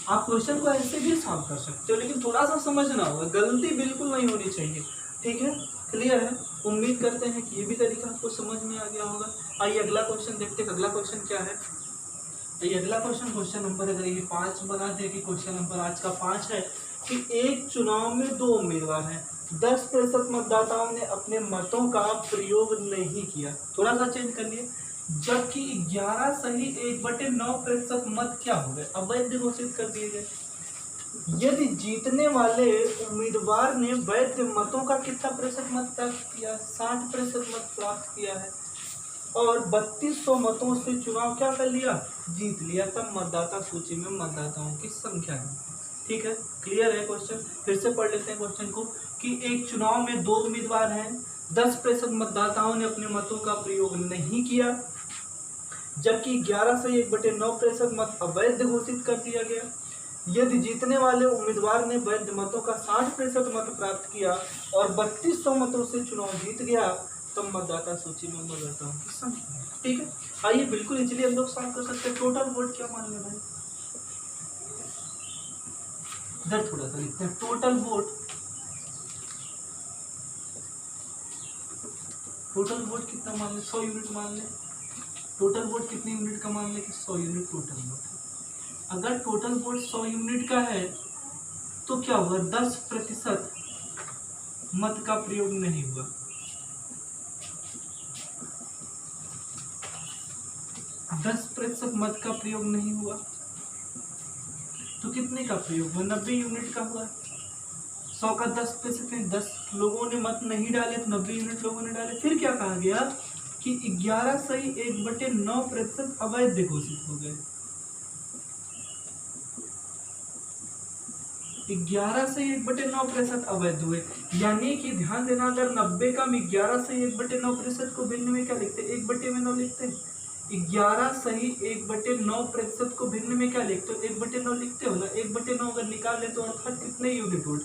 आप क्वेश्चन को ऐसे भी सॉल्व कर सकते हो, लेकिन थोड़ा सा समझना होगा, गलती बिल्कुल नहीं होनी चाहिए। ठीक है, क्लियर है। उम्मीद करते हैं कि ये भी तरीका आपको समझ में आ गया होगा। आइए अगला क्वेश्चन देखते हैं। अगला क्वेश्चन क्या है, ये अगला क्वेश्चन नंबर अगर ये 5 बना दे कि क्वेश्चन नंबर आज का 5 है कि एक चुनाव में 2 उम्मीदवार हैं, 10% मतदाताओं ने अपने मतों का प्रयोग नहीं किया। थोड़ा सा चेंज कर लिए, जबकि 11 सही 1/9% मत क्या हो गए, अवैध घोषित कर दिए गए। यदि जीतने वाले उम्मीदवार ने वैध मतों का कितना प्रतिशत मत प्राप्त किया, 60% मत प्राप्त किया है, और 3200 मतों से चुनाव क्या कर लिया, जीत लिया, तब मतदाता सूची में मतदाताओं की संख्या है। ठीक है, क्लियर है क्वेश्चन। फिर से पढ़ लेते हैं क्वेश्चन को कि एक चुनाव में 2 उम्मीदवार हैं, 10% मतदाताओं ने अपने मतों का प्रयोग नहीं किया, जबकि 11 से 1/9% मत अवैध घोषित कर दिया गया। यदि जीतने वाले उम्मीदवार ने वैध मतों का 60% मत प्राप्त किया और 3200 मतों से चुनाव जीत गया, तब मतदाता सूची में मतदाताओं की संख्या है। ठीक है, आइए बिल्कुल इजीली हम लोग सॉल्व कर सकते हैं। टोटल वोट क्या मान लें भाई, इधर थोड़ा सा लिखते हैं। टोटल वोट कितना मान लें, 100 यूनिट मान लें। टोटल वोट कितनी यूनिट का मान लें कि 100 यूनिट टोटल वोट है। अगर टोटल वोट 100 यूनिट का है तो क्या हुआ, 10% मत का प्रयोग नहीं हुआ। 10% मत का प्रयोग नहीं हुआ तो कितने का प्रयोग हुआ, 90 यूनिट का हुआ। 100 का 10% में 10 लोगों ने मत नहीं डाले तो 90 यूनिट लोगों ने डाले। फिर क्या कहा गया कि 11 सही 1/9% अवैध घोषित हो गए। 11 से 1/9% अवैध हुए, यानी कि ध्यान देना, अगर 90 का 11 से 1/9% को भिन्न में क्या लिखते, 1/9 लिखते हैं। 11 सही 1/9% को भिन्न में क्या लिखते हो, 1/9 लिखते हो ना। 1/9 अगर निकाल ले तो अर्थात कितने यूनिट वोट,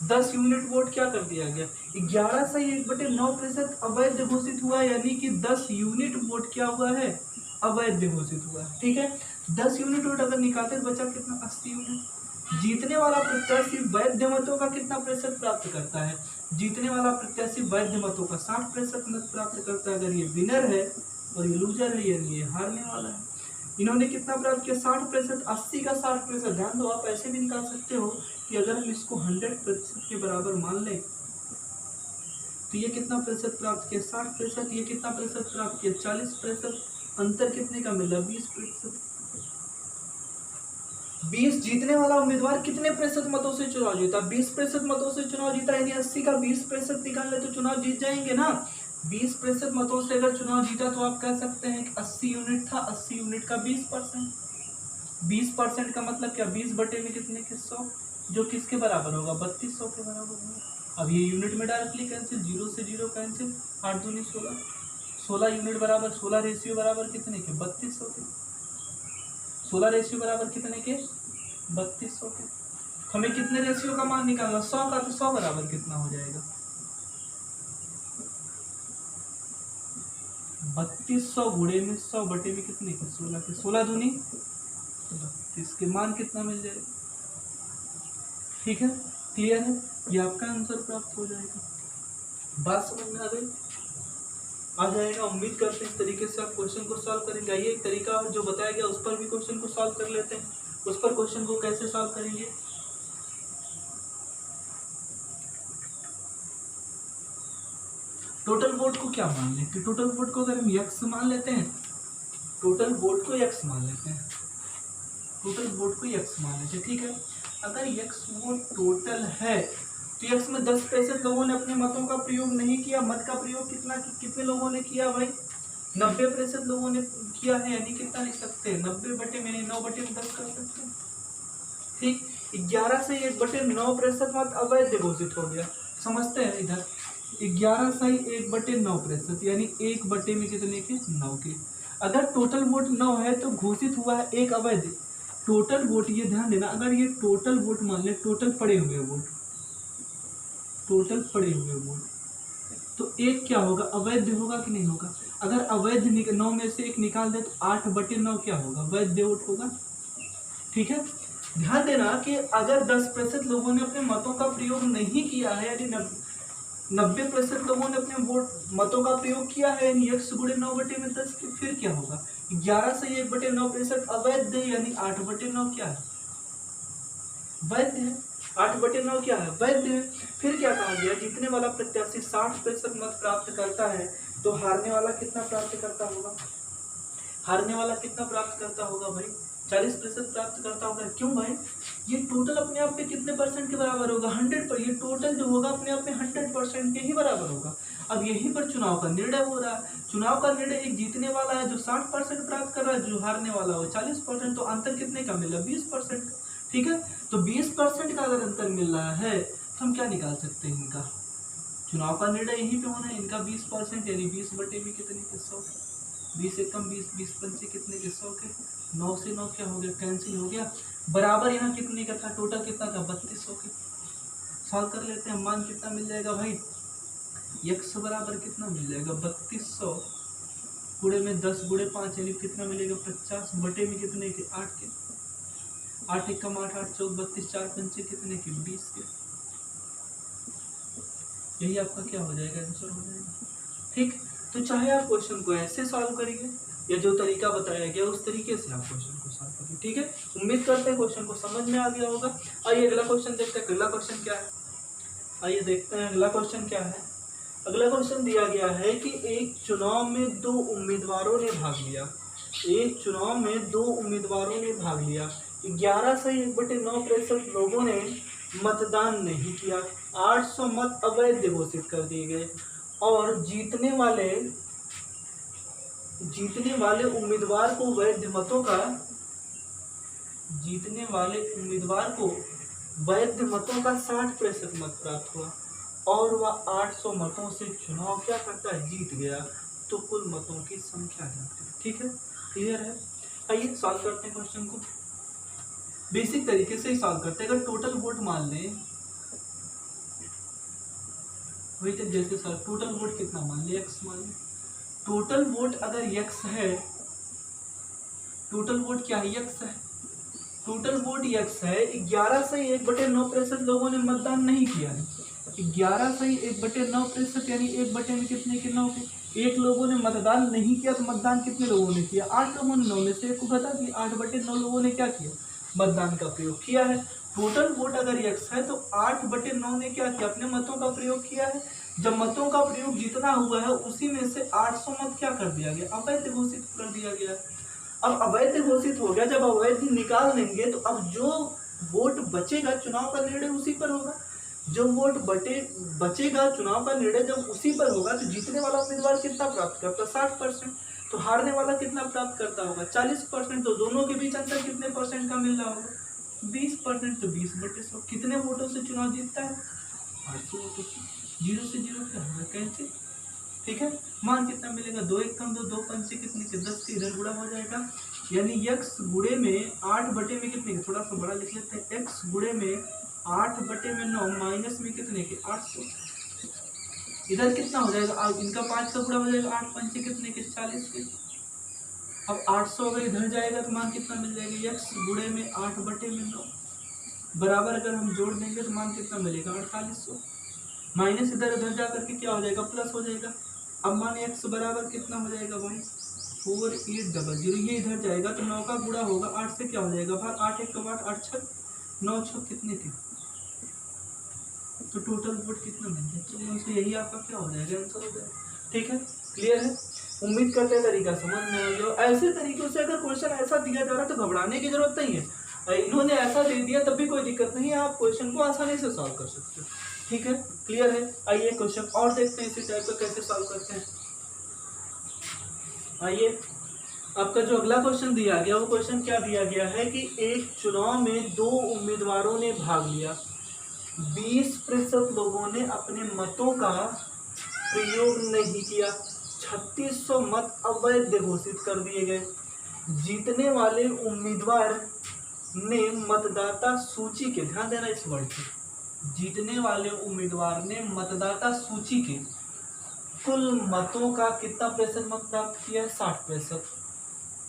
10 यूनिट वोट क्या कर दिया गया, 11 सही 1/9% अवैध घोषित हुआ, यानी कि 10 यूनिट वोट क्या हुआ है, अवैध घोषित हुआ है। ठीक है, 10 यूनिट वोट अगर निकालते तो बचा कितना, 80 यूनिट। जीतने वाला प्रत्याशी वैध मतों का कितना प्रतिशत प्राप्त करता है, जीतने वाला प्रत्याशी वैध मतों का 60% मत प्राप्त करता है। अगर ये विनर है और ये लूजर है, यानी ये हारने वाला है। इन्होंने कितना प्राप्त किया, 60%। 80 का 60%, ध्यान दो, आप ऐसे भी निकाल सकते हो कि अगर हम इसको 100% के बराबर मान लें तो ये कितना प्रतिशत प्राप्त किया, 60%। ये कितना प्रतिशत प्राप्त किया, 40%। अंतर कितने का मिला, 20%। 20 जीतने वाला उम्मीदवार कितने प्रतिशत मतों से चुनाव जीता, 20% मतों से चुनाव जीता, यानी 80 का 20% निकाल ले तो चुनाव जीत जाएंगे ना। 20% मतों से अगर चुनाव जीता तो आप कह सकते हैं कि 80 यूनिट था, 80 यूनिट का 20%। 20% का मतलब क्या, 20 बटे में कितने के 100, जो किसके बराबर होगा, 3200 के बराबर होगा। अब ये यूनिट में डायरेक्टली कैंसिल, 0 से 0 कैंसिल, 8 दूनी 16, 16 यूनिट बराबर 16 रेशियो बराबर कितने के, 3200 के। 16 रेशियो बराबर कितने के, 3200 के। हमें कितने रेशियो का मान निकालना, 100 का, तो 100 बराबर कितना हो जाएगा, 3200 गुणे में 100 बटे में कितने के, 16 के। 16 दूनी 32 के, मान कितना मिल जाएगा। ठीक है, क्लियर है, ये आपका आंसर प्राप्त हो जाएगा। बात समझ में आ जाएगा। उम्मीद करते हैं इस तरीके से आप क्वेश्चन को सॉल्व करेंगे। आइए एक तरीका जो बताया गया उस पर भी क्वेश्चन को सॉल्व कर लेते हैं। उस पर क्वेश्चन को कैसे सॉल्व करेंगे, टोटल वोट को क्या मान लें कि टोटल वोट को अगर हम यक्स मान लेते हैं, टोटल वोट को यक्स मान लेते हैं, टोटल वोट को यक्स मान लेते हैं। ठीक है, अगर यक्स वोट टोटल है तो यक्स में 10% लोगों ने अपने मतों का प्रयोग नहीं किया। मत का प्रयोग कितने लोगों ने किया भाई, 90% लोगों ने किया है, यानी कितना लिख सकते हैं, 90 बटे में 9 बटे में 10 कर सकते हैं। ठीक, 11 से 1/9% मत अवैध घोषित हो गया। समझते हैं, इधर 11 सही 1/9%, यानी 1 बटे में कितने के, 9 के। अगर टोटल वोट 9 है तो घोषित हुआ है 1 अवैध। टोटल वोट, ये ध्यान देना, अगर ये टोटल वोट मान ले, टोटल पड़े हुए वोट, टोटल पड़े हुए वोट, तो एक क्या होगा, अवैध होगा कि नहीं होगा। अगर अवैध 9 में से एक निकाल दे तो 8/9 क्या होगा, वैध वोट होगा। ठीक है, ध्यान देना कि अगर 10% लोगों ने अपने मतों का प्रयोग नहीं किया है, यानी 90% लोगों ने अपने वोट मतों का प्रयोग किया है, यानी x गुणे 9/10, फिर क्या होगा, 11 से 1/9 प्रतिशत अवैध, यानी 8/9 क्या है, वैध है। 8/9 क्या है, वैध है। फिर क्या कहा गया, जीतने वाला प्रत्याशी 60% मत प्राप्त करता है तो हारने वाला कितना प्राप्त करता होगा, हारने वाला कितना प्राप्त करता होगा भाई, 40% प्राप्त करता होगा। क्यों भाई, ये टोटल अपने आप पे कितने परसेंट के बराबर होगा, 100 पर। ये टोटल जो होगा अपने आप में 100% के ही बराबर होगा। अब यहीं पर चुनाव का निर्णय हो रहा है। चुनाव का निर्णय एक जीतने वाला है जो 60% प्राप्त कर रहा है, जो हारने वाला हो 40%, तो अंतर कितने का मिला, 20%। ठीक है, तो 20% का अगर अंतर मिल रहा है तो हम क्या निकाल सकते हैं, इनका चुनाव का निर्णय यहीं पे होना है, इनका 20%, यानी 20 बटे में कितने के 100, 20 एकम 20, 20 पंचे कितने के 100 के, 9 से 9 क्या हो गया, कैंसिल हो गया। बराबर यहाँ कितने का था, टोटल कितना था, 3200 के। सॉल्व कर लेते हैं, मान कितना मिल जाएगा भाई, x बराबर कितना मिल जाएगा, 3200 गुणे में 10 गुणे 5, यानी कितना मिलेगा, 50 बटे में कितने के, 8 के। 8 एकम 8, 8 चौक 32, 4 पंचे कितने के, 20 के। यही आपका क्या हो जाएगा, आंसर हो जाएगा। ठीक, तो चाहे आप क्वेश्चन को ऐसे सॉल्व करिए या जो तरीका बताया गया उस तरीके से आप क्वेश्चन को सॉल्व करिए। ठीक है, उम्मीद करते हैं क्वेश्चन को समझ में आ गया होगा। आइए अगला क्वेश्चन देखते हैं, अगला क्वेश्चन क्या है, आइए देखते हैं अगला क्वेश्चन क्या है। अगला क्वेश्चन दिया गया है कि एक चुनाव में 2 उम्मीदवारों ने भाग लिया, एक चुनाव में 2 उम्मीदवारों ने भाग लिया, 11 से 1/9% लोगों ने मतदान नहीं किया, 800 मत अवैध घोषित कर दिए गए और जीतने वाले उम्मीदवार को वैध मतों का, जीतने वाले उम्मीदवार को वैध मतों का 60% मत प्राप्त हुआ और वह 800 मतों से चुनाव क्या करता है, जीत गया। तो कुल मतों की संख्या जानते हैं। ठीक है, क्लियर है। आइए सॉल्व करते हैं क्वेश्चन को, बेसिक तरीके से ही सॉल्व करते हैं। अगर टोटल वोट मान लें, वही तक जैसे सर टोटल वोट कितना मान लिया, x मान लिया। टोटल वोट अगर x है, टोटल वोट क्या है, x है, टोटल वोट x है। 11 से 1/9% लोगों ने मतदान नहीं किया है, 11 से 1/9%, यानी 1 में कितने के 9 के, एक लोगों ने मतदान नहीं किया। तो मतदान कितने लोगों ने किया, 8 लोगों ने, 9 में से 1 को घटा दिया, 8/9 लोगों ने क्या किया, मतदान का प्रयोग किया है। टोटल वोट अगर x है तो 8/9 ने क्या किया, अपने मतों का प्रयोग किया है। जब मतों का प्रयोग जितना हुआ है उसी में से 800 मत क्या कर दिया गया, अवैध घोषित कर दिया गया। अब अवैध घोषित हो गया, जब अवैध निकाल देंगे तो अब जो वोट बचेगा चुनाव का निर्णय उसी पर होगा। जो वोट बचेगा चुनाव का निर्णय जब उसी पर होगा तो जीतने वाला उम्मीदवार कितना प्राप्त करता है, 60%, तो हारने वाला कितना प्राप्त करता होगा, 40%। तो दोनों के बीच अंतर कितने परसेंट का मिल रहा होगा, 20%। तो 20/100 कितने वोटों से चुनाव जीतता है, 800 वोटों से। 0 से 0 क्या होगा, कैंसिल। ठीक है, मान कितना मिलेगा, 2 एकम 2, 2 पंचे कितने के 10 के, इधर गुणा हो जाएगा, यानी x गुणे में 8 बटे में कितने के, थोड़ा सा बड़ा लिख लेते हैं, x गुणे में 8 बटे में 9 माइनस में कितने के 800, इधर कितना हो जाएगा, अब इनका 5 का गुणा हो जाएगा, 8 पंचे कितने के 40 के। अब 800 अगर इधर जाएगा तो मान कितना मिल जाएगा, x गुणे में 8 बटे में 9 बराबर अगर हम जोड़ देंगे तो मान कितना मिलेगा, 4800, माइनस इधर उधर जा करके क्या हो जाएगा, प्लस हो जाएगा। अब मान x बराबर कितना हो जाएगा भाई, 4800, ये इधर जाएगा तो 9 का गुणा होगा 8 से, क्या हो जाएगा भाई, 8 एक 8, 8 6 9 6 कितने थे, तो टोटल वोट कितना मिल जाए, तो यही आपका क्या हो जाएगा, आंसर हो जाएगा। ठीक है, क्लियर है। उम्मीद करते हैं तरीका समझ में आ गया। ऐसे तरीकों से अगर क्वेश्चन ऐसा दिया जा रहा है तो घबराने की जरूरत नहीं है, इन्होंने ऐसा दे दिया तब भी कोई दिक्कत नहीं है, आप क्वेश्चन को आसानी से सॉल्व कर सकते हो। ठीक है, क्लियर है। आइए क्वेश्चन और देखते हैं इसी टाइप का कैसे सॉल्व करते हैं। आइए, आपका जो अगला क्वेश्चन दिया गया वो क्वेश्चन क्या दिया गया है कि एक चुनाव में 2 उम्मीदवारों ने भाग लिया, 20% लोगों ने अपने मतों का प्रयोग नहीं किया, 3600 मत अवैध घोषित कर दिए गए। जीतने वाले उम्मीदवार ने मतदाता सूची के, ध्यान देना इस वर्ड पे, जीतने वाले उम्मीदवार ने मतदाता सूची के कुल मतों का कितना प्रतिशत मत प्राप्त किया है? 60%।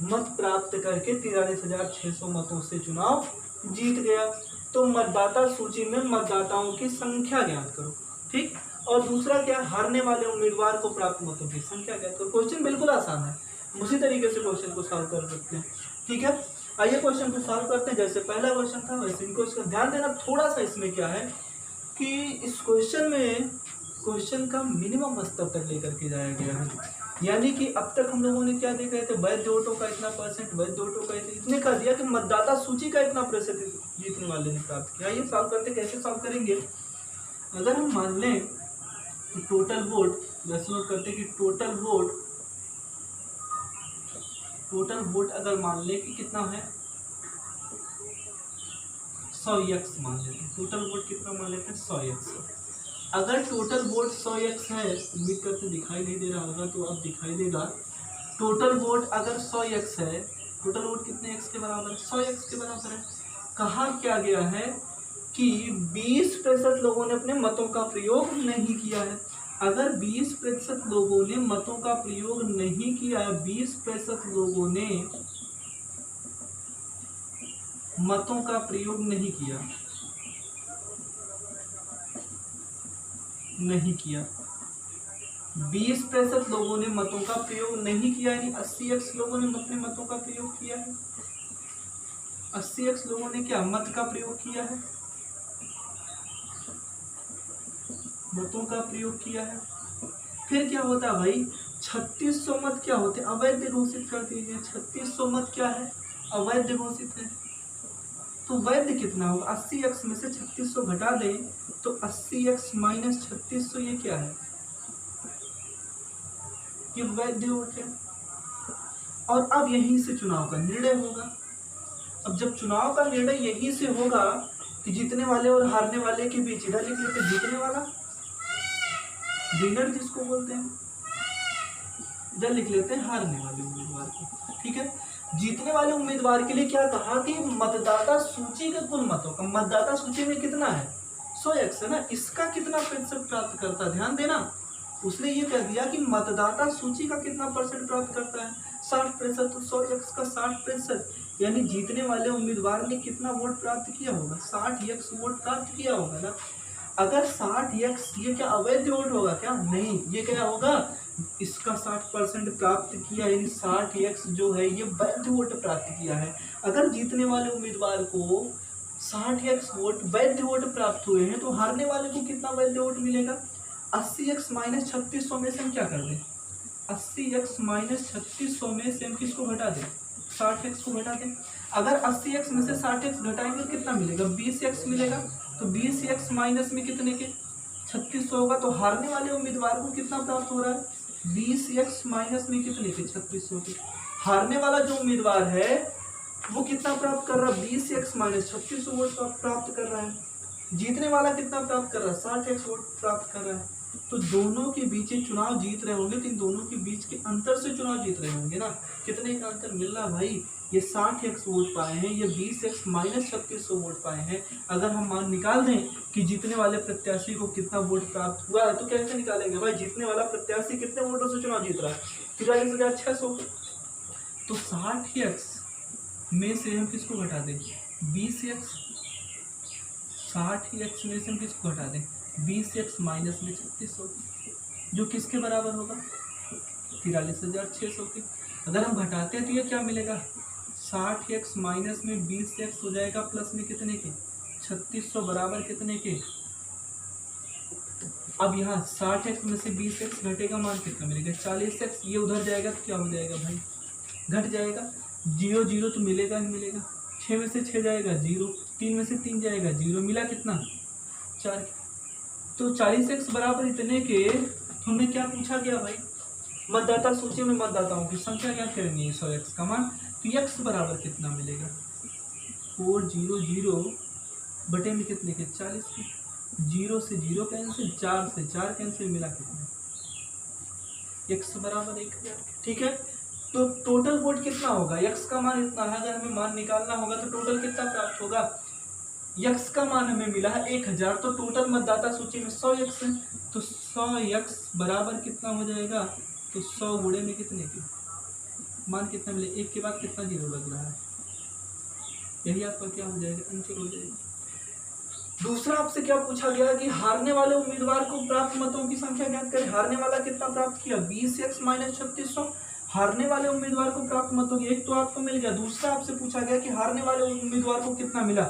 मत प्राप्त करके 43,600 मतों से चुनाव जीत गया। तो मतदाता सूची में मतदाताओं की संख्या ज्ञात करो। ठीक। और दूसरा क्या, हारने वाले उम्मीदवार को प्राप्त मतों की संख्या ज्ञात करो। क्वेश्चन बिल्कुल आसान है, उसी तरीके से क्वेश्चन को सॉल्व कर सकते हैं। ठीक है, आइए क्वेश्चन को सॉल्व करते हैं। जैसे पहला क्वेश्चन था वैसे इनको इसका ध्यान देना। थोड़ा सा इसमें क्या है कि इस क्वेश्चन में क्वेश्चन का मिनिमम स्तर तक लेकर के जाया गया है। यानी कि अब तक हम लोगों ने क्या देख रहे थे, वैध वोटों का इतना परसेंट, वैध वोटों का इतने कर दिया कि मतदाता सूची का इतना प्रतिशत जीतने वाले ने प्राप्त किया। ये सॉल्व करते कैसे सॉल्व करेंगे, अगर हम मान लें कि टोटल वोट, वैसे नोट करते कि टोटल वोट अगर मान लें कि कितना है 100x मान लेते हैं। टोटल वोट कितना मान लेते हैं 100x। अगर टोटल वोट 100x है, उम्मीद करते दिखाई नहीं दे रहा होगा तो अब दिखाई देगा। टोटल वोट अगर 100x है, टोटल वोट कितने x के बराबर है? 100x के बराबर है। कहा क्या गया है कि 20% लोगों ने अपने मतों का प्रयोग नहीं किया है। अगर 20% लोगों ने मतों का प्रयोग नहीं किया है, 20% लोगों ने मतों का प्रयोग नहीं किया 20% लोगों ने मतों का प्रयोग नहीं किया, यानी 80x लोगों ने अपने मतों का प्रयोग किया है। 80x लोगों ने क्या मत का प्रयोग किया है, मतों का प्रयोग किया है। फिर क्या होता है भाई, 3600 मत क्या होते हैं, अवैध घोषित कर दीजिए। 3600 मत क्या है, अवैध घोषित है। तो वैध कितना होगा, 80x में से 3600 घटा दें तो 80x माइनस 3600 ये क्या है, ये वैध वोट है। और अब यहीं से चुनाव का निर्णय होगा। अब जब चुनाव का निर्णय यहीं से होगा कि जीतने वाले और हारने वाले के बीच, इधर लिख लेते जीतने वाला, विनर जिसको बोलते हैं, इधर लिख लेते हैं हारने वाले उम्मीदवार को। ठीक है, जीतने वाले उम्मीदवार के लिए क्या कहा कि मतदाता सूची के कुल मतों का, मतदाता सूची में कितना है 100x है ना, इसका कितना प्रतिशत प्राप्त करता है, ध्यान देना। उसने ये कह दिया कि मतदाता सूची का कितना परसेंट प्राप्त करता है 60%। तो 100x का 60%, यानी जीतने वाले उम्मीदवार ने कितना वोट प्राप्त किया होगा, 60x वोट प्राप्त किया होगा ना। अगर 60x ये क्या अवैध वोट होगा क्या, नहीं, ये क्या होगा, इसका 60% प्राप्त किया, यानी 60x जो है ये वैध वोट प्राप्त किया है। अगर जीतने वाले उम्मीदवार को 60x वोट वैध वोट प्राप्त हुए हैं तो हारने वाले को कितना वैध वोट मिलेगा, 80x माइनस 3600 में से हम क्या कर दें, 80x माइनस 3600 में से हम किसको घटा दें, 60x को घटा दें। अगर 80x में से 60x घटाएंगे तो कितना मिलेगा, 20x मिलेगा। तो 20x माइनस में कितने के 3600 होगा। तो हारने वाले उम्मीदवार को कितना प्राप्त हो रहा है, 20x माइनस में कितने के 3600 के। हारने वाला जो उम्मीदवार है वो कितना प्राप्त कर रहा है, 20x माइनस 3600 वोट प्राप्त कर रहा है। जीतने वाला कितना प्राप्त कर रहा है, 60x वोट प्राप्त कर रहा है। तो दोनों के बीच चुनाव जीत रहे होंगे, तो इन दोनों के बीच के अंतर से चुनाव जीत रहे होंगे ना। कितने का अंतर मिल रहा भाई, ये 60x वोट पाए हैं, ये 20x माइनस 3600 वोट पाए हैं। अगर हम मान निकाल दें कि जीतने वाले प्रत्याशी को कितना वोट प्राप्त हुआ है, तो कैसे निकालेंगे भाई, जीतने वाला प्रत्याशी कितने वोटों से चुनाव जीत रहा है, 43,600। तो 60x में से हम किसको घटा दें, 20x, 60x में से हम किसको घटा दें, 20x माइनस में 3600, जो किसके बराबर होगा, 43,600 के। अगर हम घटाते हैं तो ये क्या मिलेगा, 60x माइनस में 20x हो जाएगा, प्लस में कितने के 3600 बराबर कितने के। अब यहाँ 60x में से 20x घटेगा, मान कितना मिलेगा 40x। ये उधर जाएगा तो क्या हो जाएगा भाई, घट जाएगा। 0 0 तो मिलेगा ही मिलेगा, 6 में से 6 जाएगा 0, 3 में से 3 जाएगा 0, मिला कितना 4। तो 40x बराबर इतने के। हमें क्या पूछा गया भाई, मतदाता सूची में मतदाताओं की संख्या क्या करनी है 100x का मान। तो x बराबर कितना मिलेगा, 400 बटे में कितने के 40 के। 0 से 0 कैंसिल, 4 से 4 कैंसिल, मिला कितना, x बराबर 1000। ठीक है, तो टोटल वोट कितना होगा, x का मान इतना है। अगर हमें मान निकालना होगा तो टोटल कितना प्राप्त होगा, x का मान हमें मिला है 1000। तो टोटल मतदाता सूची में 100x है, तो 100x बराबर कितना हो जाएगा, तो 100 गुणे में कितने के मान कितना मिले, एक के बाद कितना जीरो लग रहा है, यही आपका क्या हो जाएगा, आंसर हो जाएगा। दूसरा आपसे क्या पूछा गया कि हारने वाले उम्मीदवार को प्राप्त मतों की संख्या ज्ञात करें। हारने वाला कितना प्राप्त किया, 20x माइनस 3600। हारने वाले उम्मीदवार को प्राप्त मतों की एक तो आपको मिल गया, दूसरा आपसे पूछा गया कि हारने वाले उम्मीदवार को कितना मिला,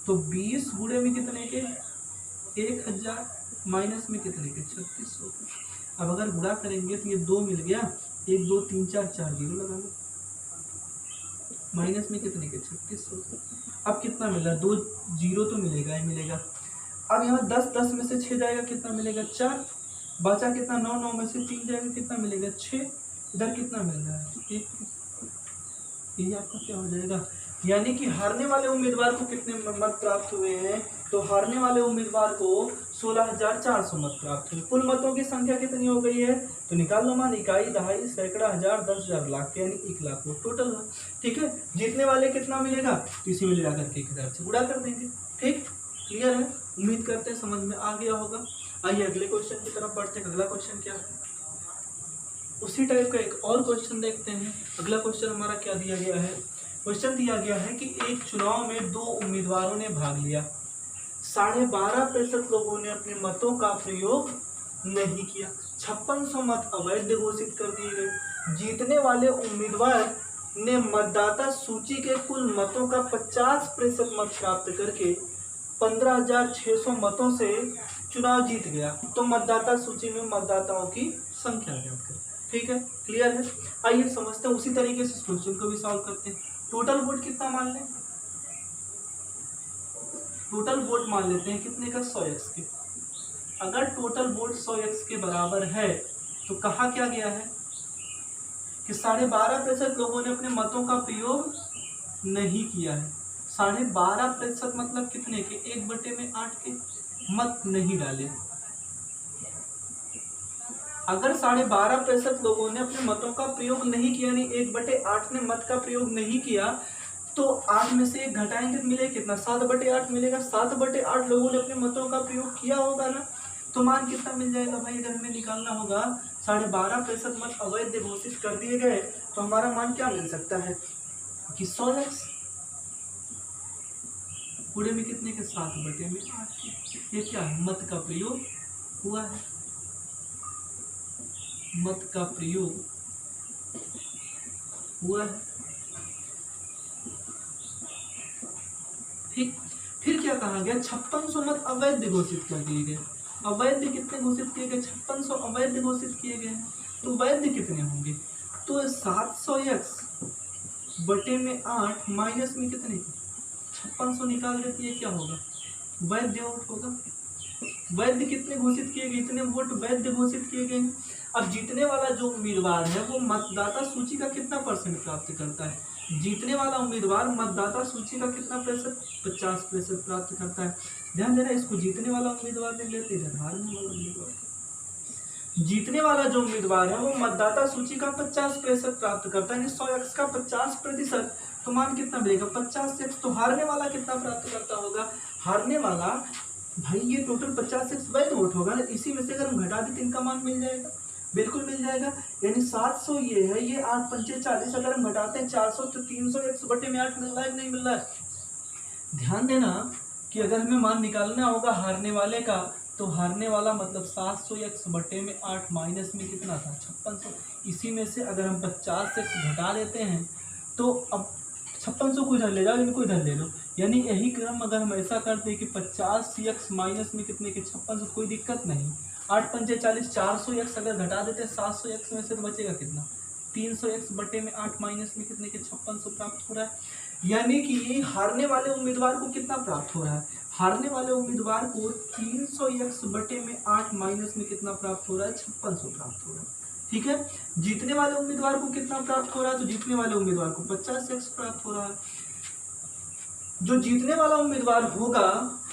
तो 20 गुणे में कितने के 1000 माइनस में कितने के 3600। अब अगर गुणा करेंगे तो ये 2 मिल गया, 1 2 3 4 4 जीरो लगा लो, माइनस में कितने के 3600। अब कितना मिला, 2 जीरो तो मिलेगा ही मिलेगा। अब यहाँ 10 10 में से 6 जाएगा, कितना मिलेगा 4, बचा कितना 9 9 में से 3 जाएगा, कितना मिलेगा 6, इधर कितना मिल रहा है 1, यही आपका क्या हो जाएगा। यानी कि हारने वाले उम्मीदवार को कितने मत प्राप्त हुए हैं, तो हारने वाले उम्मीदवार को 16,400 मत प्राप्त हुए। कुल मतों की संख्या कितनी हो गई है, तो निकाल लो मान, इकाई, दहाई, सैकड़ा, हजार, 10,000, लाख, यानी 1 लाख वोट टोटल है। ठीक है, जीतने वाले कितना मिलेगा, तो इसी में ले जाकर के 1000 से गुणा कर देंगे। ठीक, क्लियर है, उम्मीद करते हैं समझ में आ गया होगा। आइए अगले क्वेश्चन की तरफ बढ़ते हैं। अगला क्वेश्चन क्या है, उसी टाइप का एक और क्वेश्चन देखते हैं। अगला क्वेश्चन हमारा क्या दिया गया है, क्वेश्चन दिया गया है कि एक चुनाव में 2 उम्मीदवारों ने भाग लिया, 12.5% लोगों ने अपने मतों का प्रयोग नहीं किया, 5600 मत अवैध घोषित कर दिए गए। जीतने वाले उम्मीदवार ने मतदाता सूची के कुल मतों का 50% मत प्राप्त करके 15,600 मतों से चुनाव जीत गया, तो मतदाता सूची में मतदाताओं की संख्या ज्ञात करें। ठीक है, क्लियर है। आइए समझते हैं, उसी तरीके से इस क्वेश्चन को भी सॉल्व करते हैं। टोटल वोट कितना मान लें, टोटल वोट मान लेते हैं कितने का, 100x के। अगर टोटल वोट 100x के बराबर है तो कहा क्या गया है कि 12.5% लोगों ने अपने मतों का प्रयोग नहीं किया है। 12.5% मतलब कितने के, 1/8 के मत नहीं डाले। अगर 12.5% लोगों ने अपने मतों का प्रयोग नहीं किया, यानी 1/8 ने मत का प्रयोग नहीं किया, तो 8 में से 1 घटाएंगे तो मिले कितना, 7/8 मिलेगा। 7/8 लोगों ने अपने मतों का प्रयोग किया होगा ना, तो मान कितना मिल जाएगा भाई, अगर हमें निकालना होगा 12.5% मत अवैध घोषित कर दिए गए, तो हमारा मान क्या मिल सकता है कि 100x पूरे में कितने के 7/8। ये क्या है, मत का प्रयोग हुआ है, मत का प्रयोग हुआ है। ठीक, फिर क्या कहा गया, 5600 मत अवैध घोषित कर दिए गए। अवैध कितने घोषित किए गए, 5600 अवैध घोषित किए गए हैं, तो वैध कितने होंगे, तो 700x बटे में 8 माइनस में कितने, 5600 निकाल देती है, क्या होगा, वैध वोट होगा। वैध कितने घोषित किए गए, इतने वोट वैध घोषित किए गए। अब जीतने वाला जो उम्मीदवार है वो मतदाता सूची का कितना परसेंट प्राप्त करता है, जीतने वाला उम्मीदवार मतदाता सूची का कितना प्रतिशत, 50% प्राप्त करता है। ध्यान देना, इसको जीतने वाला उम्मीदवार नहीं लेते, इधर हारने वाला उम्मीदवार। जीतने वाला जो उम्मीदवार है वो मतदाता सूची का 50% प्राप्त करता है, यानी 100x का 50%, तो मान कितना मिलेगा 50x। तो हारने वाला कितना प्राप्त करता होगा, हारने वाला भाई ये टोटल 50x वैध वोट होगा ना, इसी में से अगर हम घटा दें तो इनका मान मिल जाएगा, बिल्कुल मिल जाएगा। यानी 700 ये है, ये 8 पंचे 40, अगर हम घटाते हैं 400 तो 300x बटे में 8 मिल रहा है, नहीं मिल रहा है। ध्यान देना कि अगर हमें मान निकालना होगा हारने वाले का, तो हारने वाला मतलब 700x बटे में 8 माइनस में कितना था 5600, इसी में से अगर हम 50x घटा लेते हैं तो अब 5600 को इधर ले जाओ, इनको इधर ले लो, यानी यही क्रम अगर हम ऐसा करते हैं कि 50x माइनस में कितने के 5600, कोई दिक्कत नहीं। 8 पंचे 40, 400x अगर घटा देते हैं 700x में से तो बचेगा कितना, 300x बटे में 8 माइनस में कितने के 5600 प्राप्त हो रहा है। यानी कि हारने वाले उम्मीदवार को कितना प्राप्त हो रहा है, हारने वाले उम्मीदवार को 300x बटे में 8 माइनस में कितना प्राप्त हो रहा है, 5600 प्राप्त हो रहा है। ठीक है, जीतने वाले उम्मीदवार को कितना प्राप्त हो रहा है, तो जीतने वाले उम्मीदवार को 50x प्राप्त हो रहा है। जो जीतने वाला उम्मीदवार होगा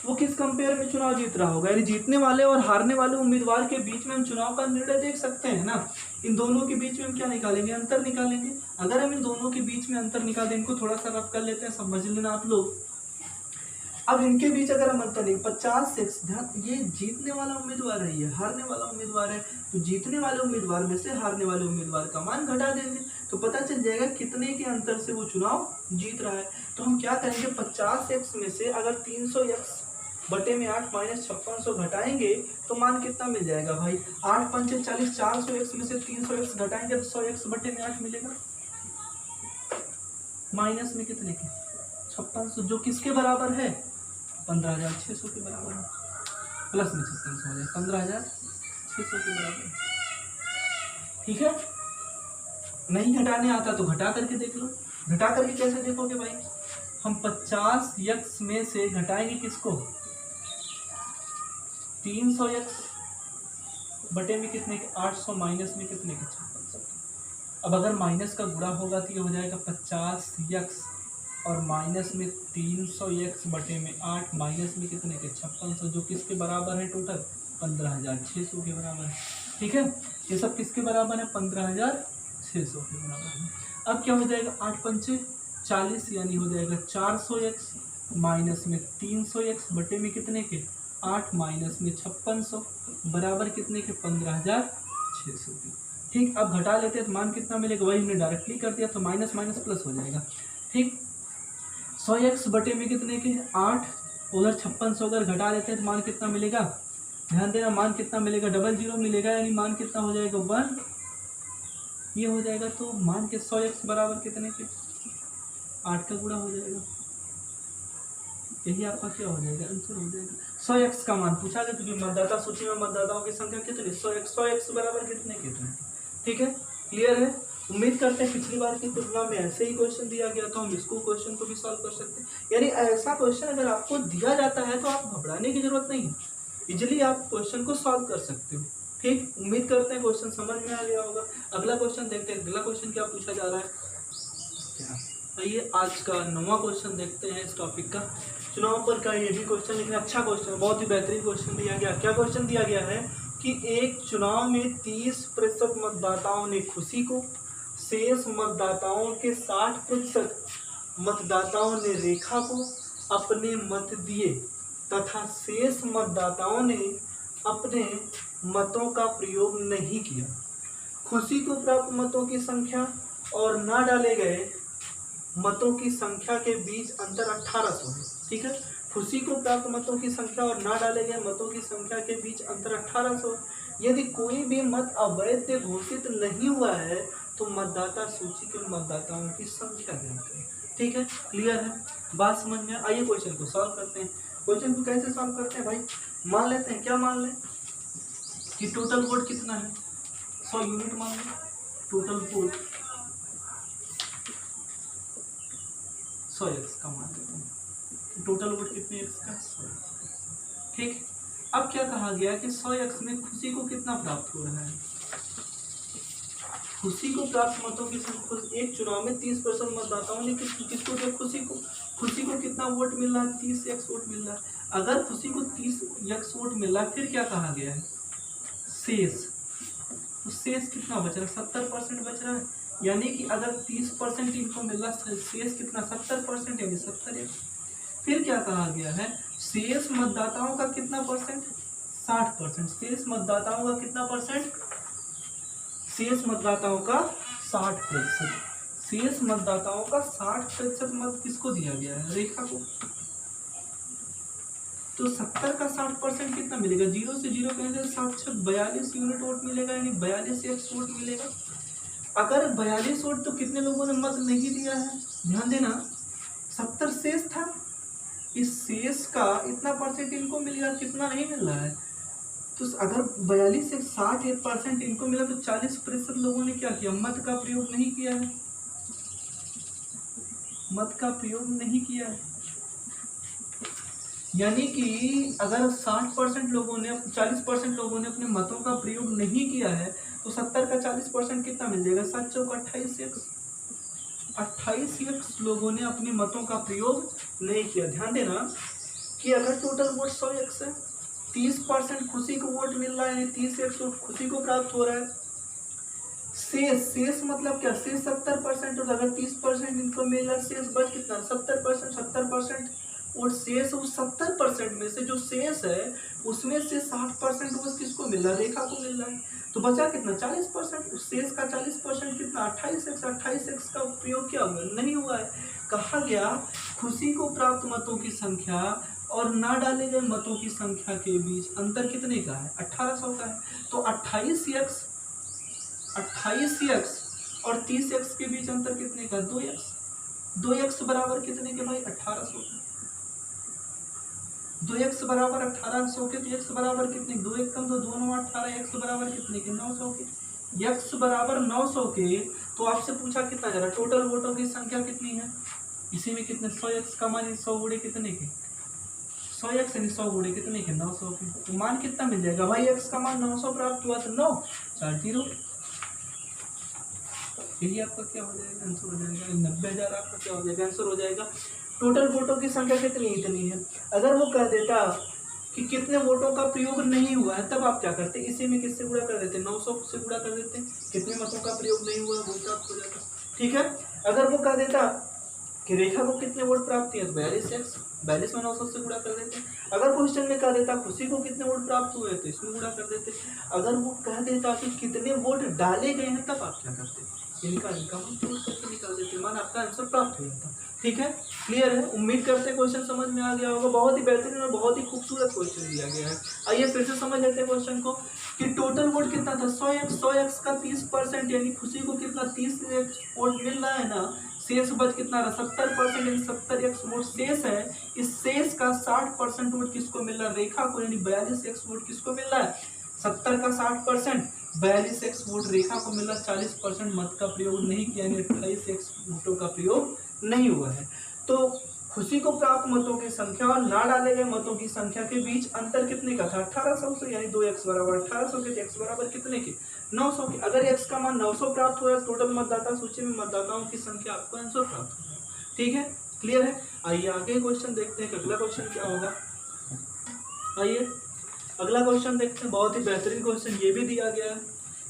वो किस कंपेयर में चुनाव जीत रहा होगा, यानी जीतने वाले और हारने वाले उम्मीदवार के बीच में हम चुनाव का निर्णय देख सकते हैं ना। इन दोनों के बीच में हम क्या निकालेंगे, अंतर निकालेंगे। अगर हम इन दोनों के बीच में अंतर निकाल दें, इनको थोड़ा सा रफ कर लेते हैं, समझ लेना आप लोग। अब इनके बीच अगर हम अंतर नहीं, 50x, ध्यान, ये जीतने वाला उम्मीदवार है, ये हारने वाला उम्मीदवार है, तो जीतने वाले उम्मीदवार में से हारने वाले उम्मीदवार का मान घटा देंगे तो पता चल जाएगा कितने के अंतर से वो चुनाव जीत रहा है। तो हम क्या करेंगे, 50x में से अगर 300x बटे में 8 माइनस 5600 घटाएंगे तो मान कितना मिल जाएगा भाई, 8 पंचे 40, 400x में से 300x घटाएंगे तो 100x बटे में 8 मिलेगा, माइनस में कितने के 5600, जो किसके बराबर है 15,600 के बराबर है, प्लस में 5600 हो जाए 15,600 के बराबर। ठीक है, नहीं घटाने आता तो घटा करके देख लो। घटा करके कैसे देखोगे भाई, हम 50x में से घटाएंगे किसको, 300x बटे में कितने के 800, माइनस में कितने के 5600। अब अगर माइनस का गुणा होगा तो ये हो जाएगा 50x और माइनस में 300x बटे में 8, माइनस में कितने के 5600, जो किसके बराबर है टोटल 15,600 के बराबर है। ठीक है, ये सब किसके बराबर है 15,600 के बराबर है। अब क्या हो जाएगा, 8 पंचे 40 यानी हो जाएगा 400x माइनस में 300x बटे में कितने के 8, माइनस में 5600 बराबर कितने के 15,600 के। ठीक, अब घटा लेते हैं तो मान कितना मिलेगा, वही हमने डायरेक्टली कर दिया तो माइनस माइनस प्लस हो जाएगा। ठीक, 100x बटे में कितने के 8, उधर 5600 अगर घटा लेते हैं तो मान कितना मिलेगा, ध्यान देना मान कितना मिलेगा, 00 मिलेगा, यानी मान कितना हो जाएगा 1, ये हो जाएगा। तो मान के 100x बराबर कितने के 8 का गुणा हो जाएगा, यही आपका क्या हो जाएगा, आंसर हो जाएगा। 100x का मान पूछा गया क्योंकि मतदाता सूची में मतदाताओं की संख्या कितनी, 100x बराबर कितने कितने। ठीक है, क्लियर है। उम्मीद करते हैं पिछली बार की तुलना में ऐसे ही क्वेश्चन दिया गया तो हम इसको क्वेश्चन को भी सॉल्व कर सकते हैं। यानी ऐसा क्वेश्चन अगर आपको दिया जाता है तो आप घबराने की जरूरत नहीं है, इजिली आप क्वेश्चन को सॉल्व कर सकते हो। ठीक, उम्मीद करते हैं क्वेश्चन समझ में आ गया होगा। अगला क्वेश्चन देखते हैं, अगला क्वेश्चन क्या पूछा जा रहा है। आइए आज का 9वां क्वेश्चन देखते हैं इस टॉपिक का, चुनाव पर का ये भी क्वेश्चन, लेकिन अच्छा क्वेश्चन, बहुत ही बेहतरीन क्वेश्चन दिया गया। क्या क्वेश्चन दिया गया है कि एक चुनाव में 30% मतदाताओं ने खुशी को, शेष मतदाताओं के 60% मतदाताओं ने रेखा को अपने मत दिए तथा शेष मतदाताओं ने अपने मतों का प्रयोग नहीं किया। खुशी को प्राप्त मतों की संख्या और न डाले गए मतों की संख्या के बीच अंतर 1800 है। ठीक है, खुशी को प्राप्त मतों की संख्या और न डाले गए मतों की संख्या के बीच अंतर 1800। यदि कोई भी मत अवैध घोषित नहीं हुआ है तो मतदाता सूची के मतदाताओं की संख्या ज्ञात करें। ठीक है, क्लियर है, बात समझ में। आइए क्वेश्चन को सॉल्व करते हैं। क्वेश्चन को कैसे सॉल्व करते हैं भाई, मान लेते हैं, क्या मान लें कि टोटल वोट कितना है, 100 यूनिट मान लें, टोटल वोट 100x का मान लेते हैं, टोटल वोट कितने x का 100। ठीक, अब क्या कहा गया कि 100x में खुशी को कितना प्राप्त हो रहा है, खुशी को प्राप्त मतों की संख्या। एक चुनाव में 30% मतदाताओं ने किसको दिया, खुशी को कितना वोट मिल रहा है, 30x वोट मिल रहा है। अगर खुशी को 30x वोट मिल रहा है, फिर क्या कहा गया है, शेष, तो शेष कितना बच रहा है, 70% बच रहा है। यानी कि अगर 30% इनको मिल रहा है, शेष कितना 70%, यानी 70x। फिर क्या कहा गया है, शेष मतदाताओं का कितना परसेंट, 60%। शेष मतदाताओं का कितना परसेंट, शेष मतदाताओं का 60%। शेष मतदाताओं का 60% मत किसको दिया गया है, रेखा को। तो 70 का 60% कितना मिलेगा, 0 से 0 कहेंगे 42 यूनिट वोट मिलेगा, यानी 42x वोट मिलेगा। अगर 42 वोट तो कितने लोगों ने मत नहीं दिया है, ध्यान देना, 70 शेष था, इस शेष का इतना परसेंट इनको मिलेगा, कितना नहीं मिल रहा है। तो अगर 42 से 60% इनको मिला तो 40% लोगों ने क्या किया, मत का प्रयोग नहीं किया है, मत का प्रयोग नहीं किया है। यानी कि अगर 60% लोगों ने, 40% लोगों ने अपने मतों का प्रयोग नहीं किया है तो 70 का 40% कितना मिल जाएगा, 7 चौक 28x। 28x लोगों ने अपने मतों का प्रयोग नहीं किया। ध्यान देना कि अगर टोटल वोट 100x है, 30% खुशी को वोट मिल रहा है, यानी 30x वोट खुशी को प्राप्त हो रहा है। शेष मतलब क्या, शेष 70%, और अगर 30% इनको मिल रहा है, शेष बच कितना 70%। 70% और शेष उस 70% में से जो शेष है उसमें से 60% वोट किसको मिल रहा है, रेखा को मिल रहा है। तो बचा कितना, 40%। उस शेष का 40% कितना, 28x। 28x का प्रयोग क्या हुआ, नहीं हुआ है। कहा गया खुशी को प्राप्त मतों की संख्या और ना डाले गए मतों की संख्या के बीच अंतर कितने का है, 1800 का है। तो 28x और 30x के बीच अंतर कितने का, 2x। 2x बराबर कितने के भाई, 1800 के। 2x बराबर 1800 के। तो x बराबर कितने, 2 1 कम 2 2 9 18। x बराबर कितने के, 900 के। x बराबर 900 के। तो आपसे पूछा कितना जा रहा, टोटल वोटों की संख्या कितनी है, इसी में कितने, 100x का मान 100 गुणे कितने के, 100x यानी 100 गुणे कितने के, 900 के। तो मान कितना मिल जाएगा भाई, x का मान 900 प्राप्त हुआ, तो 9 4 0। यही आपका क्या हो जाएगा, आंसर हो जाएगा। 90,000 आपका क्या हो जाएगा, आंसर हो जाएगा। टोटल वोटों की संख्या कितनी, इतनी है। अगर वो कह देता कि कितने वोटों का प्रयोग नहीं हुआ है, तब आप क्या करते, इसी में किससे गुणा कर देते, 900 से गुणा कर देते, कितने मतों का प्रयोग नहीं हुआ वो प्राप्त हो जाता। ठीक है। अगर वो कह देता कि रेखा को कितने वोट प्राप्त किए, तो 42x, 42 में 900 से गुणा कर देते। अगर क्वेश्चन में कह देता खुशी को कितने वोट प्राप्त हुए, तो इसमें गुणा कर देते। अगर वो कह देता कि कितने वोट डाले गए हैं, तब आप क्या करते, इनका निकाल देते, मान आपका आंसर प्राप्त हो जाता। ठीक है, क्लियर है। उम्मीद करते हैं क्वेश्चन समझ में आ गया होगा। बहुत ही बेहतरीन और बहुत ही खूबसूरत क्वेश्चन दिया गया है। आइए फिर से समझ लेते हैं क्वेश्चन को कि टोटल वोट कितना था, 100x का 30%, यानी खुशी को कितना 30x वोट मिल रहा है ना। शेष बच कितना रहा, 70%, यानी 70x वोट शेष है। इस शेष का 60% वोट किसको मिल रहा है, रेखा को, यानी 42x वोट किसको मिल रहा है, 70 का 60%, 42x वोट रेखा को मिला। 40% मत का प्रयोग नहीं किया, यानी 28x वोटों का प्रयोग नहीं हुआ है। तो खुशी को प्राप्त मतों की संख्या और ना डाले गए मतों की संख्या के बीच अंतर कितने का था, 1800 से, यानी 2x बराबर 1800 के। x बराबर कितने के, 900 के। अगर x का मान 900 प्राप्त हुआ, टोटल मतदाता सूची में मतदाताओं की संख्या आपको आंसर प्राप्त होगा। ठीक है, क्लियर है। आइए आगे क्वेश्चन देखते हैं, अगला क्वेश्चन क्या होगा। आइए अगला क्वेश्चन देखते हैं, बहुत ही बेहतरीन क्वेश्चन ये भी दिया गया है।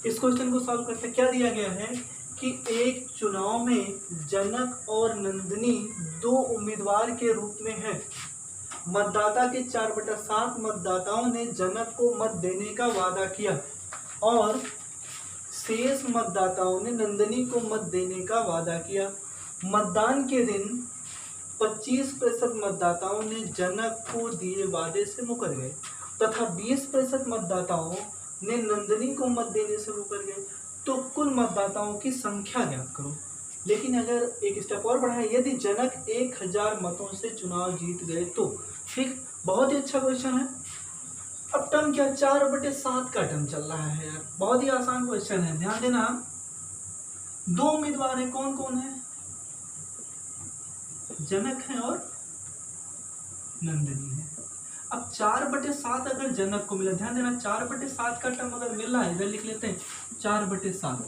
इस क्वेश्चन को सॉल्व करते हैं। क्या दिया गया है कि एक चुनाव में जनक और नंदिनी दो उम्मीदवार के रूप में हैं। मतदाता के 4/7 मतदाताओं ने जनक को मत देने का वादा किया और शेष मतदाताओं ने नंदिनी को मत देने का वादा किया। मतदान के दिन 25% मतदाताओं ने जनक को दिए वादे से मुकर गए तथा 20% मतदाताओं ने नंदिनी को मत देने से मुकर गए। तो कुल मतदाताओं की संख्या ज्ञात करो। लेकिन अगर एक स्टेप और बढ़ाएं, यदि जनक 1000 मतों से चुनाव जीत गए तो। ठीक, बहुत ही अच्छा क्वेश्चन है। अब टर्म क्या, 4/7 का टर्म चल रहा है यार, बहुत ही आसान क्वेश्चन है। ध्यान देना, दो उम्मीदवार है, कौन कौन है, जनक है और नंदिनी है। अब 4/7 अगर जनक को मिला, ध्यान देना 4/7 का टर्म अगर मिल रहा है, इधर लिख लेते हैं 4/7।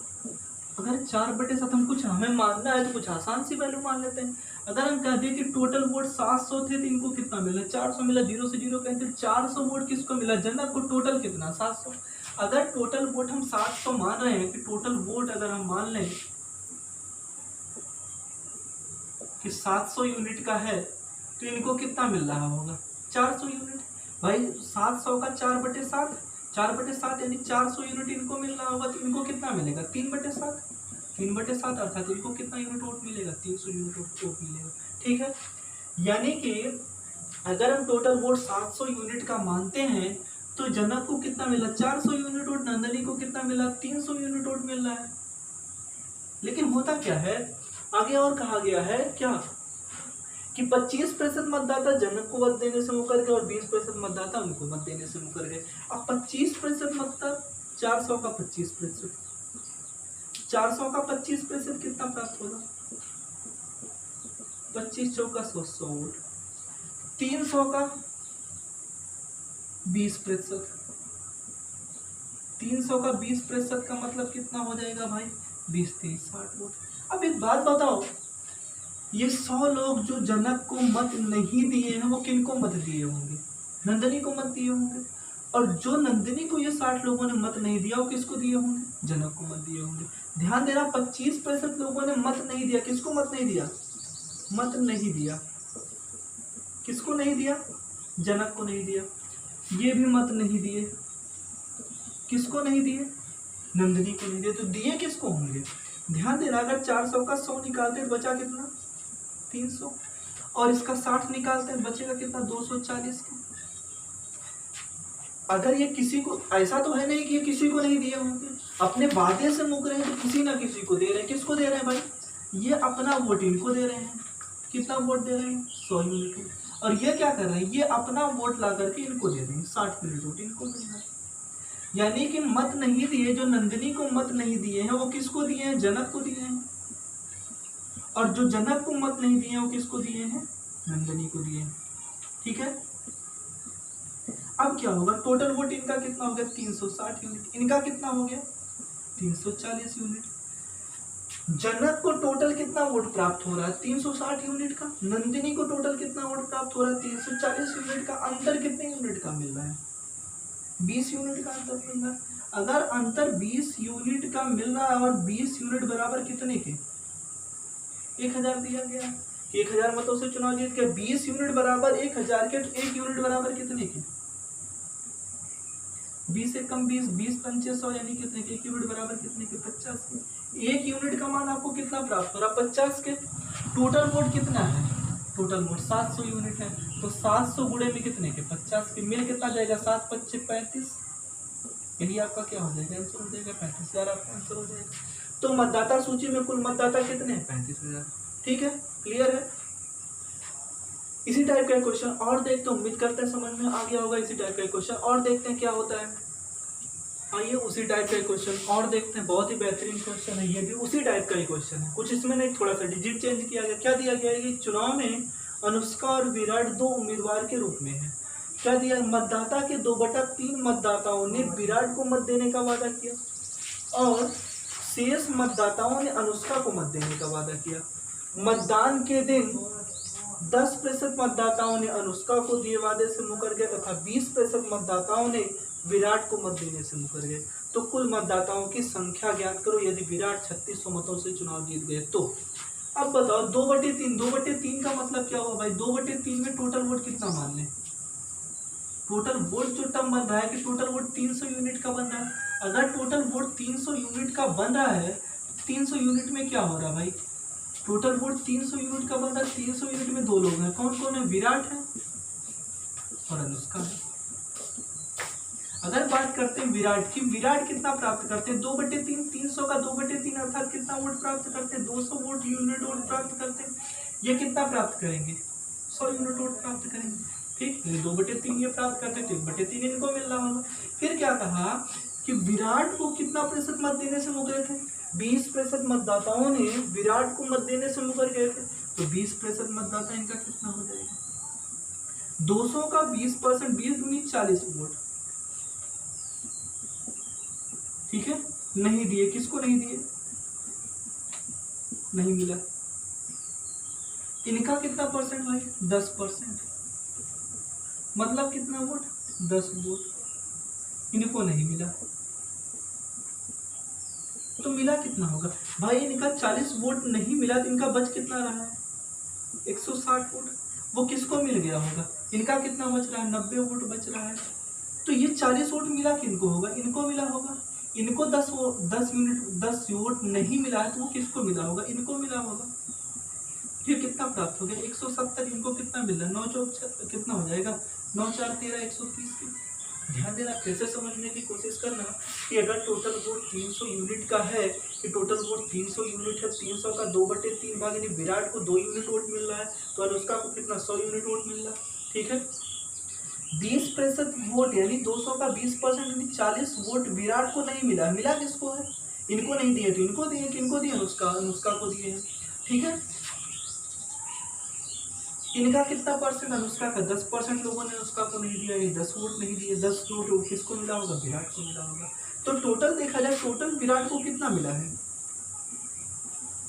अगर 4/7 हम कुछ हमें मानना है तो कुछ आसान सी वैल्यू मान लेते हैं। अगर हम कह दें कि टोटल वोट 700 थे, तो इनको कितना मिला, 400 मिला। 0 से 0 कहते हैं, 400 वोट किसको मिला, जनक को। टोटल कितना, 700। अगर टोटल वोट हम 700 मान रहे हैं, कि टोटल वोट अगर हम मान लें कि 700 यूनिट का है, तो इनको कितना मिल रहा होगा, 400 यूनिट। भाई 700 का 4/7, 4/7 यानी 400 यूनिट इनको मिल रहा होगा। तो इनको कितना मिलेगा, 3/7, 3/7 अर्थात इनको कितना यूनिट वोट मिलेगा, 300 यूनिट वोट मिलेगा। ठीक है, यानी कि अगर हम टोटल वोट 700 यूनिट का मानते हैं, तो जनक को कितना मिला, 400 यूनिट वोट, नंदिनी को कितना मिला, 300 यूनिट वोट मिल रहा है। लेकिन होता क्या है, आगे और कहा गया है क्या कि 25% मतदाता जनक को मत देने से मुकर गए और 20% मतदाता उनको मत देने से मुकर गए। अब 25% मतलब 400 का 25%, 400 का 25% कितना प्राप्त होगा, 25 चौका 100 वोट। 300 का 20%, 300 का 20% का मतलब कितना हो जाएगा भाई, 20 30 60 वोट। अब एक बात बताओ, ये 100 लोग जो जनक को मत नहीं दिए हैं, वो किनको मत दिए होंगे, नंदिनी को मत दिए होंगे। और जो नंदिनी को ये 60 लोगों ने मत नहीं दिया, वो किसको दिए होंगे, जनक को मत दिए होंगे। ध्यान देना, 25% लोगों ने मत नहीं दिया, किसको मत नहीं दिया, मत नहीं दिया। किसको नहीं दिया? जनक को नहीं दिया। ये भी मत नहीं दिए, किसको नहीं दिए? नंदिनी को नहीं दिए। तो दिए किसको होंगे? ध्यान देना, अगर 400 का 100 निकालते हैं बचा कितना? 300। और इसका 60 निकालते हैं बचेगा कितना? 240 के। अगर ये किसी को, ऐसा तो है नहीं कि ये किसी को नहीं दिए होंगे, अपने वादे से मुकर रहे हैं तो किसी ना किसी को दे रहे हैं। किसको दे रहे हैं भाई? ये अपना वोट इनको दे रहे हैं। कितना वोट दे रहे हैं? 100 यूनिट। और ये क्या कर रहे हैं? ये अपना वोट ला करके इनको दे रहे हैं, 60 यूनिट वोट इनको दे रहे हैं। यानी कि मत नहीं दिए, जो नंदिनी को मत नहीं दिए हैं वो किसको दिए हैं? जनक को दिए हैं। और जो जनक को मत नहीं दिए हैं वो किसको दिए हैं? नंदिनी को दिए हैं। ठीक है। अब क्या होगा? टोटल वोट इनका कितना हो गया? 360 यूनिट। इनका कितना हो गया? 340 यूनिट। जनक को टोटल कितना वोट प्राप्त हो रहा है? 360 यूनिट का। नंदिनी को टोटल कितना वोट प्राप्त हो रहा है? 340 यूनिट का। अंतर कितने यूनिट का मिल रहा है? 20 यूनिट का अंतर मिल रहा है। अगर अंतर 20 यूनिट का मिल रहा है और 20 यूनिट बराबर कितने के? 1000 दिया गया। 1000 मतों से चुनाव जीत के 20 यूनिट बराबर 1000 के। 1 यूनिट बराबर कितने के? 20 से कम 20, 20 पंचे 100, यानी कितने के? 1 यूनिट बराबर कितने के? 50 के। 1 यूनिट का मान आपको कितना प्राप्त हो रहा? 50 के। टोटल वोट कितना है? टोटल वोट 700 यूनिट है। तो 700 गुणे में कितने के? 50 के। मिल कितना जाएगा? 7 पच्चे 35। यही आपका क्या हो जाएगा? आंसर हो जाएगा 35,000 आपका आंसर हो जाएगा। तो मतदाता सूची में कुल मतदाता कितने हैं? 35,000। ठीक है, क्लियर है। इसी टाइप का क्वेश्चन और देखते हैं, उम्मीद करते हैं समझ में आ गया होगा। इसी टाइप का क्वेश्चन और देखते हैं क्या होता है। आइए उसी टाइप का क्वेश्चन और देखते हैं। बहुत ही बेहतरीन क्वेश्चन है, ये भी उसी टाइप का ही क्वेश्चन है। कुछ इसमें नहीं, थोड़ा सा डिजिट चेंज किया गया। क्या दिया गया है कि चुनाव में अनुष्का और विराट 2 उम्मीदवार के रूप में है। क्या दिया? मतदाता के 2/3 मतदाताओं ने विराट को मत देने का वादा किया और शेष मतदाताओं ने अनुष्का को मत देने का वादा किया। मतदान के दिन 10% मतदाताओं ने अनुष्का को दिए वादे से मुकर गए तथा 20% मतदाताओं ने विराट को मत देने से मुकर गए। तो कुल मतदाताओं की संख्या ज्ञात करो यदि विराट 3600 मतों से चुनाव जीत गए तो। अब बताओ 2/3, 2/3 का मतलब क्या हुआ भाई? 2/3 में टोटल वोट कितना मान लें? टोटल वोट जो टर्म बन रहा है कि टोटल वोट 300 यूनिट का बन रहा है। अगर टोटल वोट 300 यूनिट का बन रहा है, 300 यूनिट में क्या हो रहा है भाई? टोटल वोट 300 यूनिट का बन रहा है। 300 यूनिट में 2 लोग हैं। कौन कौन है? विराट है और अनुष्का है। अगर बात करते हैं विराट की, विराट कितना प्राप्त करते हैं? 2/3। 300 का 2/3 अर्थात कितना वोट प्राप्त करते हैं? 200 वोट यूनिट वोट प्राप्त करते हैं। ये कितना प्राप्त करेंगे? 100 यूनिट वोट प्राप्त करेंगे। ठीक, 2/3 ये प्राप्त करते थे, 1/3 इनको मिल रहा होगा। फिर क्या कहा कि विराट को कितना प्रतिशत मत देने से मुकरे थे? 20% मतदाताओं ने विराट को मत देने से मुकर गए थे। तो 20% मतदाता इनका कितना हो जाएगा? 200 का 20%, 20 दूनी 40 वोट। ठीक है, नहीं दिए। किसको नहीं दिए? नहीं मिला। इनका कितना परसेंट भाई? 10%। मतलब कितना वोट? 10 वोट। इनको नहीं मिला। तो मिला कितना होगा भाई? इनका 40 वोट नहीं मिला तो इनका बच कितना रहा है? 160 वोट। वो किसको मिल गया होगा? इनका कितना बच रहा है? 90 वोट बच रहा है। तो ये 40 वोट मिला किनको होगा? इनको मिला होगा। इनको 10 यूनिट 10 वोट नहीं मिला है तो वो किसको मिला होगा? इनको मिला होगा। ये कितना प्राप्त हो गया? 170। इनको कितना मिल रहा है? 9 चौक कितना हो जाएगा? 9 4 13 130 के। ध्यान देना, फिर से समझने की कोशिश करना कि अगर टोटल वोट 300 यूनिट का है, कि टोटल वोट 300 यूनिट है, 300 का 2/3 भाग यानी विराट को 2 यूनिट वोट मिल रहा है तो अनुष्का को कितना? 100 यूनिट वोट मिल रहा है। ठीक है, 20% वोट यानी 200 का 20% यानी 40 वोट विराट को नहीं मिला। मिला किसको है? इनको नहीं दिए तो इनको दिए। किनको दिए? अनुष्का को दिए हैं। ठीक है, इनका कितना परसेंट? अनुष्का का 10% लोगों ने अनुष्का को नहीं दिया, ये 10 वोट नहीं दिए। 10 वोट किसको मिला होगा? विराट को मिला होगा। तो टोटल देखा जाए, टोटल विराट को कितना मिला है?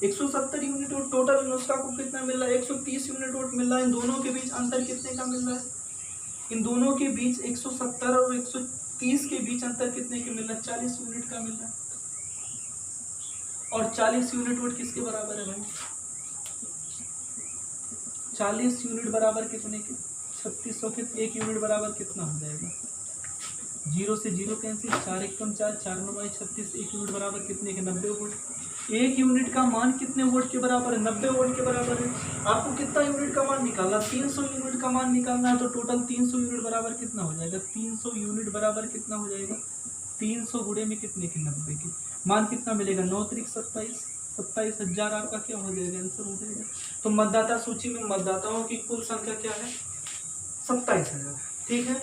170 यूनिट वोट। टोटल अनुष्का को कितना मिल रहा है? 130 यूनिट वोट मिल रहा है। इन दोनों के बीच अंतर कितने का मिल रहा है? इन दोनों के बीच 170 और 130 के बीच अंतर कितने के मिल रहा है? 40 यूनिट का मिल रहा है। और 40 यूनिट वोट किसके बराबर है भाई? 40 यूनिट बराबर कितने के? 3600 के 1 यूनिट बराबर कितना हो जाएगा? 0 से 0 कैंसिल, 4 एकम 4, 4 9 36, 1 यूनिट बराबर कितने के? 90 वोल्ट। 1 यूनिट का मान कितने वोल्ट के बराबर है? 90 वोल्ट के बराबर है। आपको कितना यूनिट का मान निकालना? 300 यूनिट का मान निकालना है। तो टोटल 300 यूनिट बराबर कितना हो जाएगा? 300 यूनिट बराबर कितना हो जाएगा? 300 गुणे में कितने के? 90 के। मान कितना मिलेगा? 9 त्रिक 27, 27,000 आपका क्या हो जाएगा? आंसर हो जाएगा। तो मतदाता सूची में मतदाताओं की कुल संख्या क्या है? 27,000। ठीक है,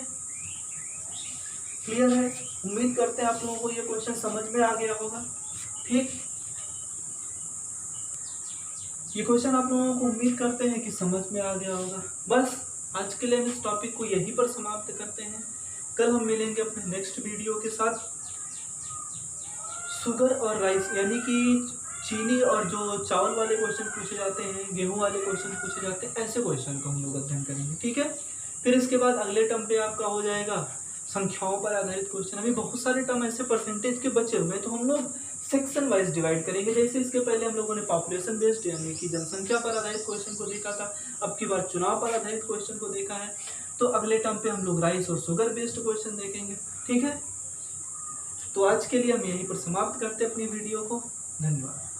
क्लियर है? उम्मीद करते हैं आप लोगों को ये क्वेश्चन समझ में आ गया होगा। ठीक, ये क्वेश्चन आप लोगों को उम्मीद करते हैं कि समझ में आ गया होगा। बस आज के लिए हम इस टॉपिक को यहीं पर समाप्त करते हैं। कल हम मिलेंगे अपने नेक्स्ट वीडियो के साथ। शुगर और राइस यानी कि चीनी और जो चावल वाले क्वेश्चन पूछे जाते हैं, गेहूं वाले क्वेश्चन पूछे जाते हैं, ऐसे क्वेश्चन को हम लोग अध्ययन करेंगे। ठीक है, फिर इसके बाद अगले टर्म पे आपका हो जाएगा संख्याओं पर आधारित क्वेश्चन। अभी बहुत सारे टर्म ऐसे परसेंटेज के बचे हुए हैं, तो हम लोग सेक्शन वाइज डिवाइड करेंगे। जैसे इसके पहले हम लोगों ने पॉपुलेशन बेस्ड यानी कि जनसंख्या पर आधारित क्वेश्चन को देखा था, अब की बार चुनाव पर आधारित क्वेश्चन को देखा है। तो अगले टर्म पे हम लोग राइस और शुगर बेस्ड क्वेश्चन देखेंगे। ठीक है, तो आज के लिए हम यहीं पर समाप्त करते हैं अपनी वीडियो को। धन्यवाद।